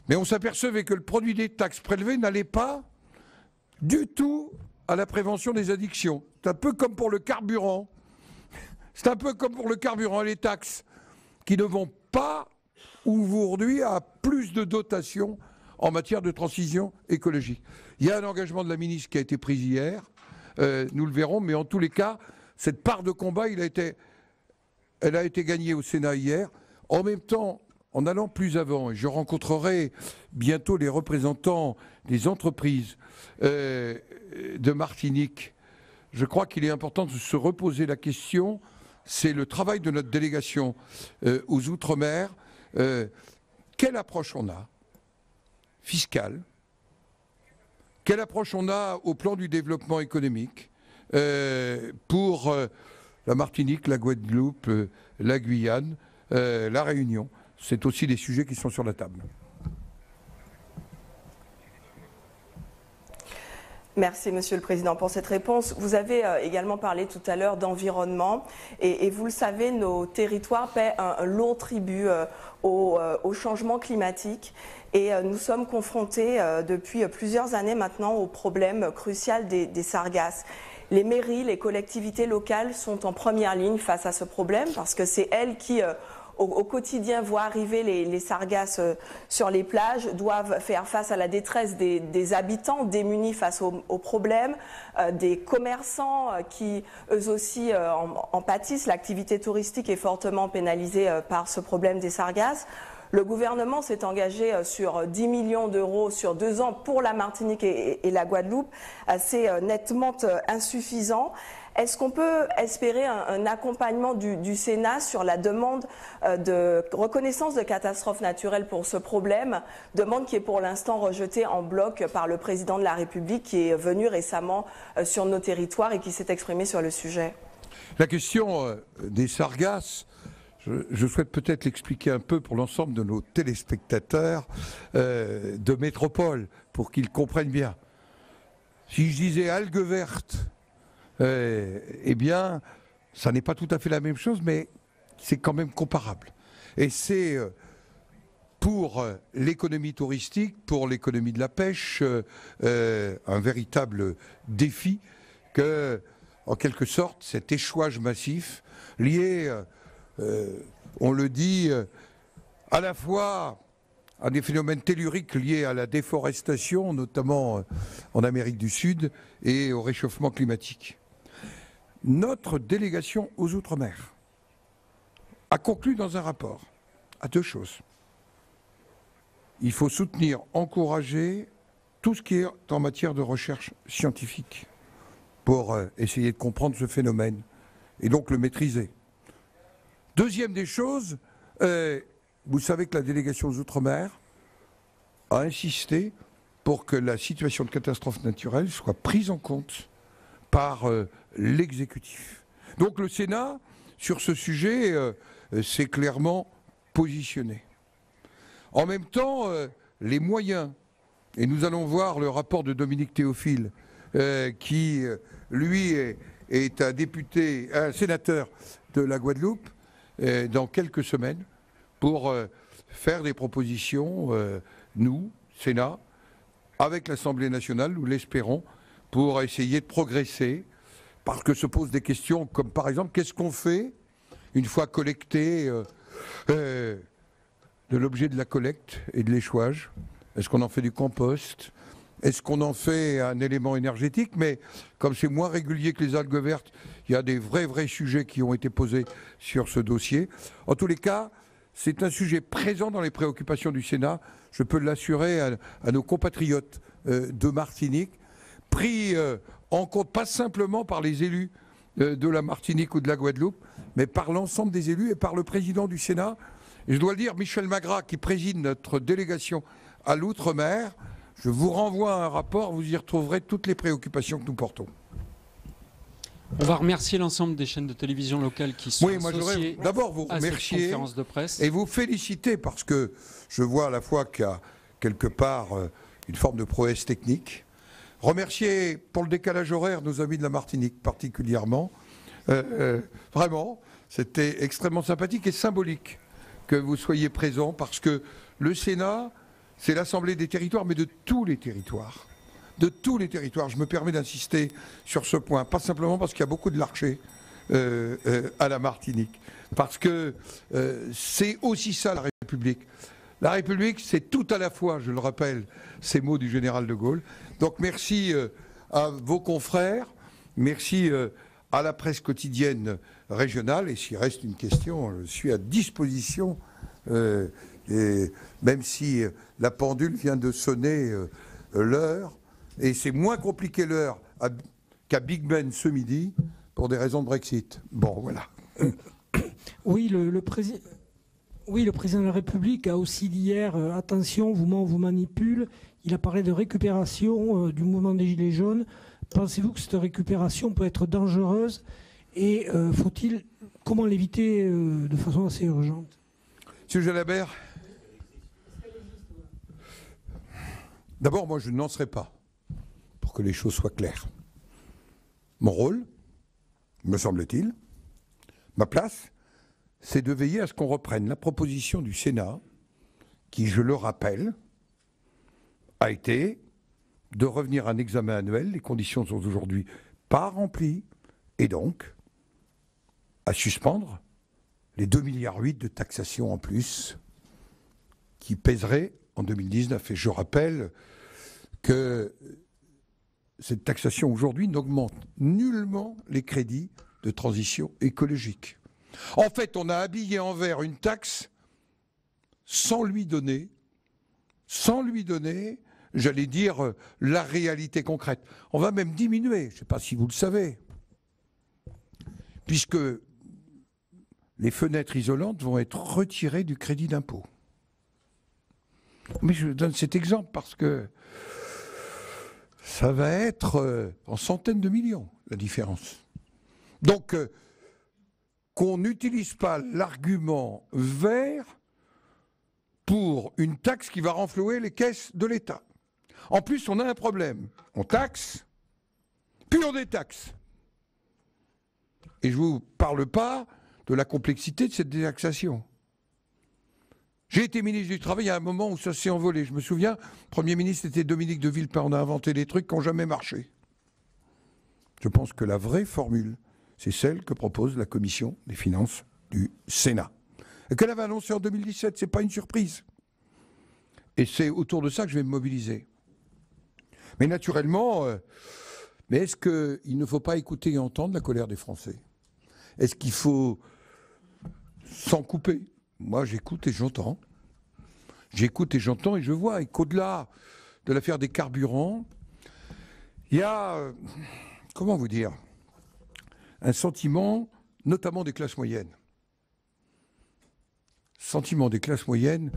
Speaker 3: Mais on s'apercevait que le produit des taxes prélevées n'allait pas du tout à la prévention des addictions. C'est un peu comme pour le carburant. C'est un peu comme pour le carburant et les taxes qui ne vont pas aujourd'hui à plus de dotations en matière de transition écologique. Il y a un engagement de la ministre qui a été pris hier, nous le verrons, mais en tous les cas, cette part de combat, elle a été gagnée au Sénat hier. En même temps, en allant plus avant, et je rencontrerai bientôt les représentants des entreprises de Martinique, je crois qu'il est important de se reposer la question, c'est le travail de notre délégation aux Outre-mer. Quelle approche on a fiscale? Quelle approche on a au plan du développement économique pour la Martinique, la Guadeloupe, la Guyane, la Réunion? C'est aussi des sujets qui sont sur la table.
Speaker 14: Merci, Monsieur le Président, pour cette réponse. Vous avez également parlé tout à l'heure d'environnement et vous le savez, nos territoires paient un lourd tribut au changement climatique et nous sommes confrontés depuis plusieurs années maintenant au problème crucial des sargasses. Les mairies, les collectivités locales sont en première ligne face à ce problème parce que c'est elles qui au quotidien voient arriver les sargasses sur les plages, doivent faire face à la détresse des habitants démunis face aux problèmes, des commerçants qui eux aussi en pâtissent. L'activité touristique est fortement pénalisée par ce problème des sargasses. Le gouvernement s'est engagé sur 10 millions d'euros sur 2 ans pour la Martinique et la Guadeloupe, assez nettement insuffisant. Est-ce qu'on peut espérer un accompagnement du Sénat sur la demande de reconnaissance de catastrophe naturelle pour ce problème, demande qui est pour l'instant rejetée en bloc par le président de la République qui est venu récemment sur nos territoires et qui s'est exprimé sur le sujet?
Speaker 3: La question des sargasses, je souhaite peut-être l'expliquer un peu pour l'ensemble de nos téléspectateurs de métropole, pour qu'ils comprennent bien. Si je disais algues vertes, eh bien, ça n'est pas tout à fait la même chose, mais c'est quand même comparable. Et c'est pour l'économie touristique, pour l'économie de la pêche, un véritable défi que, en quelque sorte, cet échouage massif lié, on le dit, à la fois à des phénomènes telluriques liés à la déforestation, notamment en Amérique du Sud, et au réchauffement climatique. Notre délégation aux Outre-mer a conclu dans un rapport à 2 choses. Il faut soutenir, encourager tout ce qui est en matière de recherche scientifique pour essayer de comprendre ce phénomène et donc le maîtriser. Deuxième des choses, vous savez que la délégation aux Outre-mer a insisté pour que la situation de catastrophe naturelle soit prise en compte par l'exécutif. Donc le Sénat, sur ce sujet, s'est clairement positionné. En même temps, les moyens, et nous allons voir le rapport de Dominique Théophile, qui, lui, est un sénateur de la Guadeloupe, dans quelques semaines, pour faire des propositions, nous, Sénat, avec l'Assemblée nationale, nous l'espérons, pour essayer de progresser, parce que se posent des questions comme par exemple, qu'est-ce qu'on fait une fois collecté de l'objet de la collecte et de l'échouage? Est-ce qu'on en fait du compost? Est-ce qu'on en fait un élément énergétique? Mais comme c'est moins régulier que les algues vertes, il y a des vrais sujets qui ont été posés sur ce dossier. En tous les cas, c'est un sujet présent dans les préoccupations du Sénat, je peux l'assurer à nos compatriotes de Martinique, pris en compte pas simplement par les élus de la Martinique ou de la Guadeloupe, mais par l'ensemble des élus et par le président du Sénat. Et je dois le dire, Michel Magras, qui préside notre délégation à l'Outre-mer, je vous renvoie à un rapport, vous y retrouverez toutes les préoccupations que nous portons.
Speaker 4: On va remercier l'ensemble des chaînes de télévision locales qui sont
Speaker 3: moi je voudrais d'abord vous remercier
Speaker 4: conférence de presse
Speaker 3: et vous féliciter parce que je vois à la fois qu'il y a quelque part une forme de prouesse technique. Remercier pour le décalage horaire nos amis de la Martinique particulièrement. Vraiment, c'était extrêmement sympathique et symbolique que vous soyez présents parce que le Sénat, c'est l'Assemblée des territoires, mais de tous les territoires. De tous les territoires. Je me permets d'insister sur ce point, pas simplement parce qu'il y a beaucoup de larchers à la Martinique, parce que c'est aussi ça la République. La République, c'est tout à la fois, je le rappelle, ces mots du général de Gaulle. Donc merci à vos confrères, merci à la presse quotidienne régionale, et s'il reste une question, je suis à disposition, et même si la pendule vient de sonner l'heure, et c'est moins compliqué l'heure qu'à Big Ben ce midi, pour des raisons de Brexit. Bon, voilà.
Speaker 6: Oui, le président de la République a aussi dit hier, attention, on vous manipule. Il a parlé de récupération du mouvement des Gilets jaunes. Pensez-vous que cette récupération peut être dangereuse? Et comment l'éviter de façon assez urgente?
Speaker 3: Monsieur Jalabert, d'abord, moi, je n'en serai pas, pour que les choses soient claires. Mon rôle, me semble-t-il, ma place, c'est de veiller à ce qu'on reprenne la proposition du Sénat, qui, je le rappelle, a été de revenir à un examen annuel. Les conditions sont aujourd'hui pas remplies, et donc à suspendre les 2,8 milliards de taxation en plus qui pèseraient en 2019. Et je rappelle que cette taxation aujourd'hui n'augmente nullement les crédits de transition écologique. En fait, on a habillé en vert une taxe sans lui donner, j'allais dire, la réalité concrète. On va même diminuer, je ne sais pas si vous le savez, puisque les fenêtres isolantes vont être retirées du crédit d'impôt. Mais je donne cet exemple parce que ça va être en centaines de millions, la différence. Donc, qu'on n'utilise pas l'argument vert pour une taxe qui va renflouer les caisses de l'État. En plus, on a un problème. On taxe, puis on détaxe. Et je ne vous parle pas de la complexité de cette détaxation. J'ai été ministre du Travail à un moment où ça s'est envolé. Je me souviens, le Premier ministre était Dominique de Villepin. On a inventé des trucs qui n'ont jamais marché. Je pense que la vraie formule, c'est celle que propose la Commission des finances du Sénat. Et qu'elle avait annoncée en 2017, ce n'est pas une surprise. Et c'est autour de ça que je vais me mobiliser. Mais naturellement, mais est-ce qu'il ne faut pas écouter et entendre la colère des Français? Est-ce qu'il faut s'en couper? Moi, j'écoute et j'entends. J'écoute et j'entends et je vois qu'au-delà de l'affaire des carburants, il y a, comment vous dire, un sentiment, notamment des classes moyennes. Sentiment des classes moyennes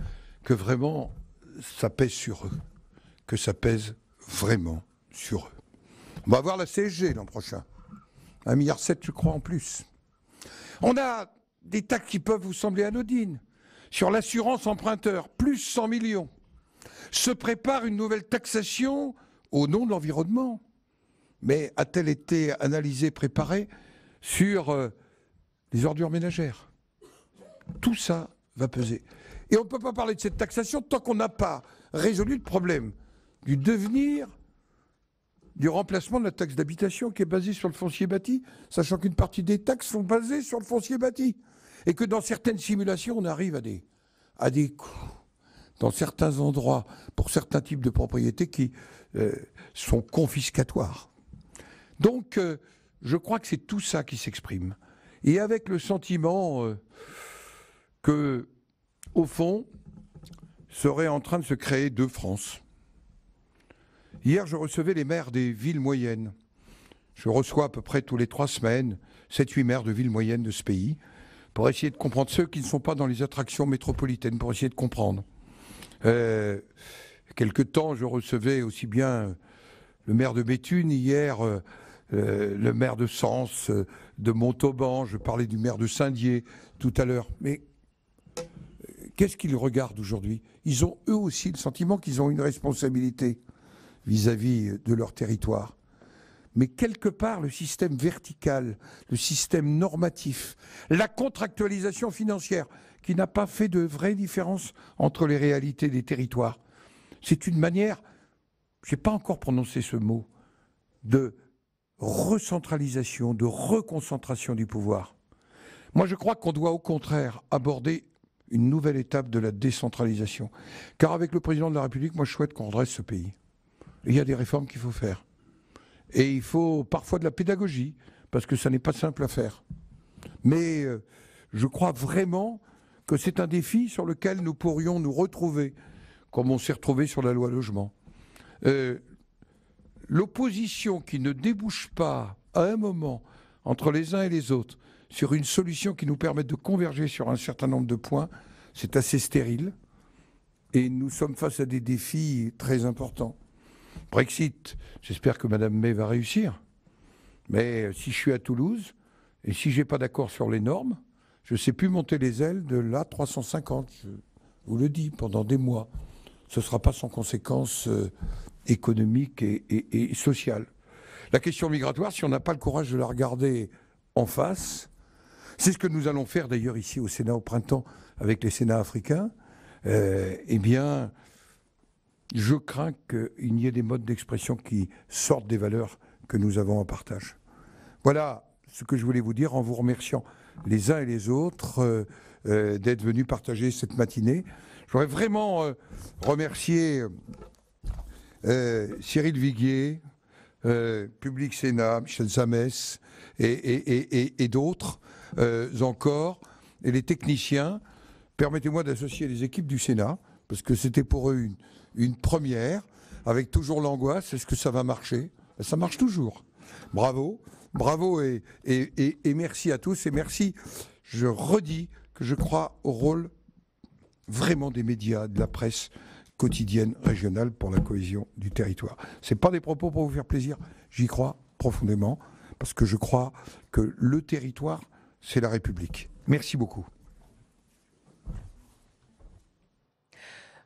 Speaker 3: que vraiment ça pèse sur eux, que ça pèse vraiment sur eux. On va voir la CSG l'an prochain, 1,7 milliard je crois en plus. On a des taxes qui peuvent vous sembler anodines. Sur l'assurance emprunteur, plus 100 millions. Se prépare une nouvelle taxation au nom de l'environnement. Mais a-t-elle été analysée, préparée sur les ordures ménagères? Tout ça va peser. Et on ne peut pas parler de cette taxation tant qu'on n'a pas résolu le problème du devenir du remplacement de la taxe d'habitation qui est basée sur le foncier bâti, sachant qu'une partie des taxes sont basées sur le foncier bâti. Et que dans certaines simulations, on arrive à des coûts, dans certains endroits, pour certains types de propriétés qui sont confiscatoires. Donc, je crois que c'est tout ça qui s'exprime. Et avec le sentiment que, au fond, serait en train de se créer deux France. Hier, je recevais les maires des villes moyennes. Je reçois à peu près tous les 3 semaines 7-8 maires de villes moyennes de ce pays pour essayer de comprendre ceux qui ne sont pas dans les attractions métropolitaines, pour essayer de comprendre. Quelque temps, je recevais aussi bien le maire de Béthune hier, le maire de Sens, de Montauban, je parlais du maire de Saint-Dié tout à l'heure. Mais qu'est-ce qu'ils regardent aujourd'hui? Ils ont eux aussi le sentiment qu'ils ont une responsabilité vis-à-vis de leur territoire. Mais quelque part, le système vertical, le système normatif, la contractualisation financière, qui n'a pas fait de vraie différence entre les réalités des territoires, c'est une manière, je n'ai pas encore prononcé ce mot, de recentralisation, de reconcentration du pouvoir. Moi, je crois qu'on doit au contraire aborder une nouvelle étape de la décentralisation. Car avec le président de la République, moi, je souhaite qu'on redresse ce pays. Et il y a des réformes qu'il faut faire. Et il faut parfois de la pédagogie, parce que ça n'est pas simple à faire. Mais je crois vraiment que c'est un défi sur lequel nous pourrions nous retrouver, comme on s'est retrouvé sur la loi logement. L'opposition qui ne débouche pas à un moment entre les uns et les autres sur une solution qui nous permette de converger sur un certain nombre de points, c'est assez stérile. Et nous sommes face à des défis très importants. Brexit, j'espère que Mme May va réussir. Mais si je suis à Toulouse, et si je n'ai pas d'accord sur les normes, je ne sais plus monter les ailes de l'A350. Je vous le dis, pendant des mois. Ce ne sera pas sans conséquences économiques et sociales. La question migratoire, si on n'a pas le courage de la regarder en face, c'est ce que nous allons faire d'ailleurs ici au Sénat au printemps avec les Sénats africains, eh bien, je crains qu'il n'y ait des modes d'expression qui sortent des valeurs que nous avons en partage. Voilà ce que je voulais vous dire en vous remerciant les uns et les autres d'être venus partager cette matinée. Je voudrais vraiment remercier Cyril Viguier, Public Sénat, Michel Zamès et d'autres encore, et les techniciens. permettez-moi d'associer les équipes du Sénat, parce que c'était pour eux une première, avec toujours l'angoisse, est-ce que ça va marcher? Ça marche toujours. Bravo, bravo et merci à tous. Et merci, je redis que je crois au rôle vraiment des médias, de la presse quotidienne, régionale pour la cohésion du territoire. Ce n'est pas des propos pour vous faire plaisir, j'y crois profondément, parce que je crois que le territoire, c'est la République. Merci beaucoup.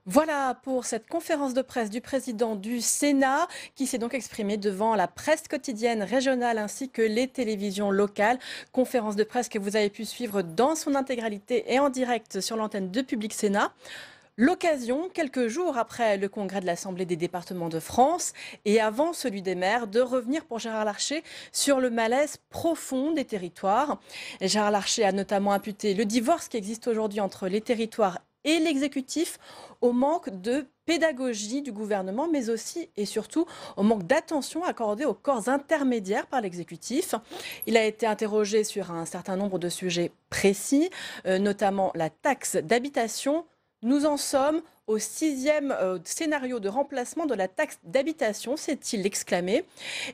Speaker 1: Voilà pour cette conférence de presse du président du Sénat qui s'est donc exprimé devant la presse quotidienne régionale ainsi que les télévisions locales. Conférence de presse que vous avez pu suivre dans son intégralité et en direct sur l'antenne de Public Sénat. L'occasion, quelques jours après le congrès de l'Assemblée des départements de France et avant celui des maires, de revenir pour Gérard Larcher sur le malaise profond des territoires. Et Gérard Larcher a notamment imputé le divorce qui existe aujourd'hui entre les territoires et l'exécutif au manque de pédagogie du gouvernement, mais aussi et surtout au manque d'attention accordée aux corps intermédiaires par l'exécutif. Il a été interrogé sur un certain nombre de sujets précis, notamment la taxe d'habitation. Nous en sommes au 6e scénario de remplacement de la taxe d'habitation, s'est-il exclamé.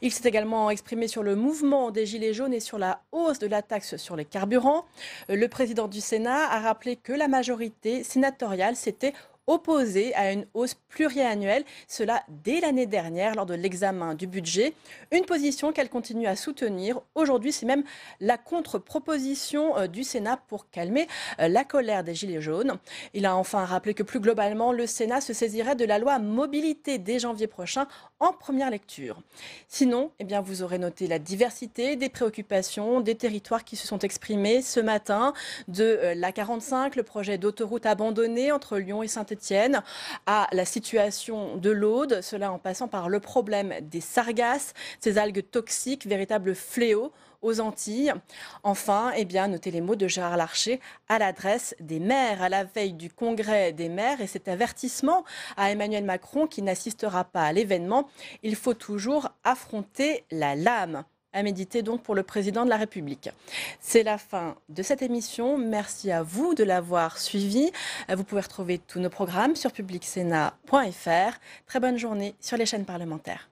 Speaker 1: Il s'est également exprimé sur le mouvement des Gilets jaunes et sur la hausse de la taxe sur les carburants. Le président du Sénat a rappelé que la majorité sénatoriale s'était opposée à une hausse pluriannuelle, cela dès l'année dernière lors de l'examen du budget. Une position qu'elle continue à soutenir. Aujourd'hui, c'est même la contre-proposition du Sénat pour calmer la colère des Gilets jaunes. Il a enfin rappelé que plus globalement, le Sénat se saisirait de la loi mobilité dès janvier prochain en première lecture. Sinon, eh bien, vous aurez noté la diversité des préoccupations des territoires qui se sont exprimés ce matin, de l'A45, le projet d'autoroute abandonné entre Lyon et Saint-Étienne, à la situation de l'Aude, cela en passant par le problème des sargasses, ces algues toxiques, véritable fléau aux Antilles. Enfin, eh bien, notez les mots de Gérard Larcher à l'adresse des maires à la veille du congrès des maires et cet avertissement à Emmanuel Macron qui n'assistera pas à l'événement. Il faut toujours affronter la lame. À méditer donc pour le président de la République. C'est la fin de cette émission. Merci à vous de l'avoir suivi. Vous pouvez retrouver tous nos programmes sur publicsénat.fr. Très bonne journée sur les chaînes parlementaires.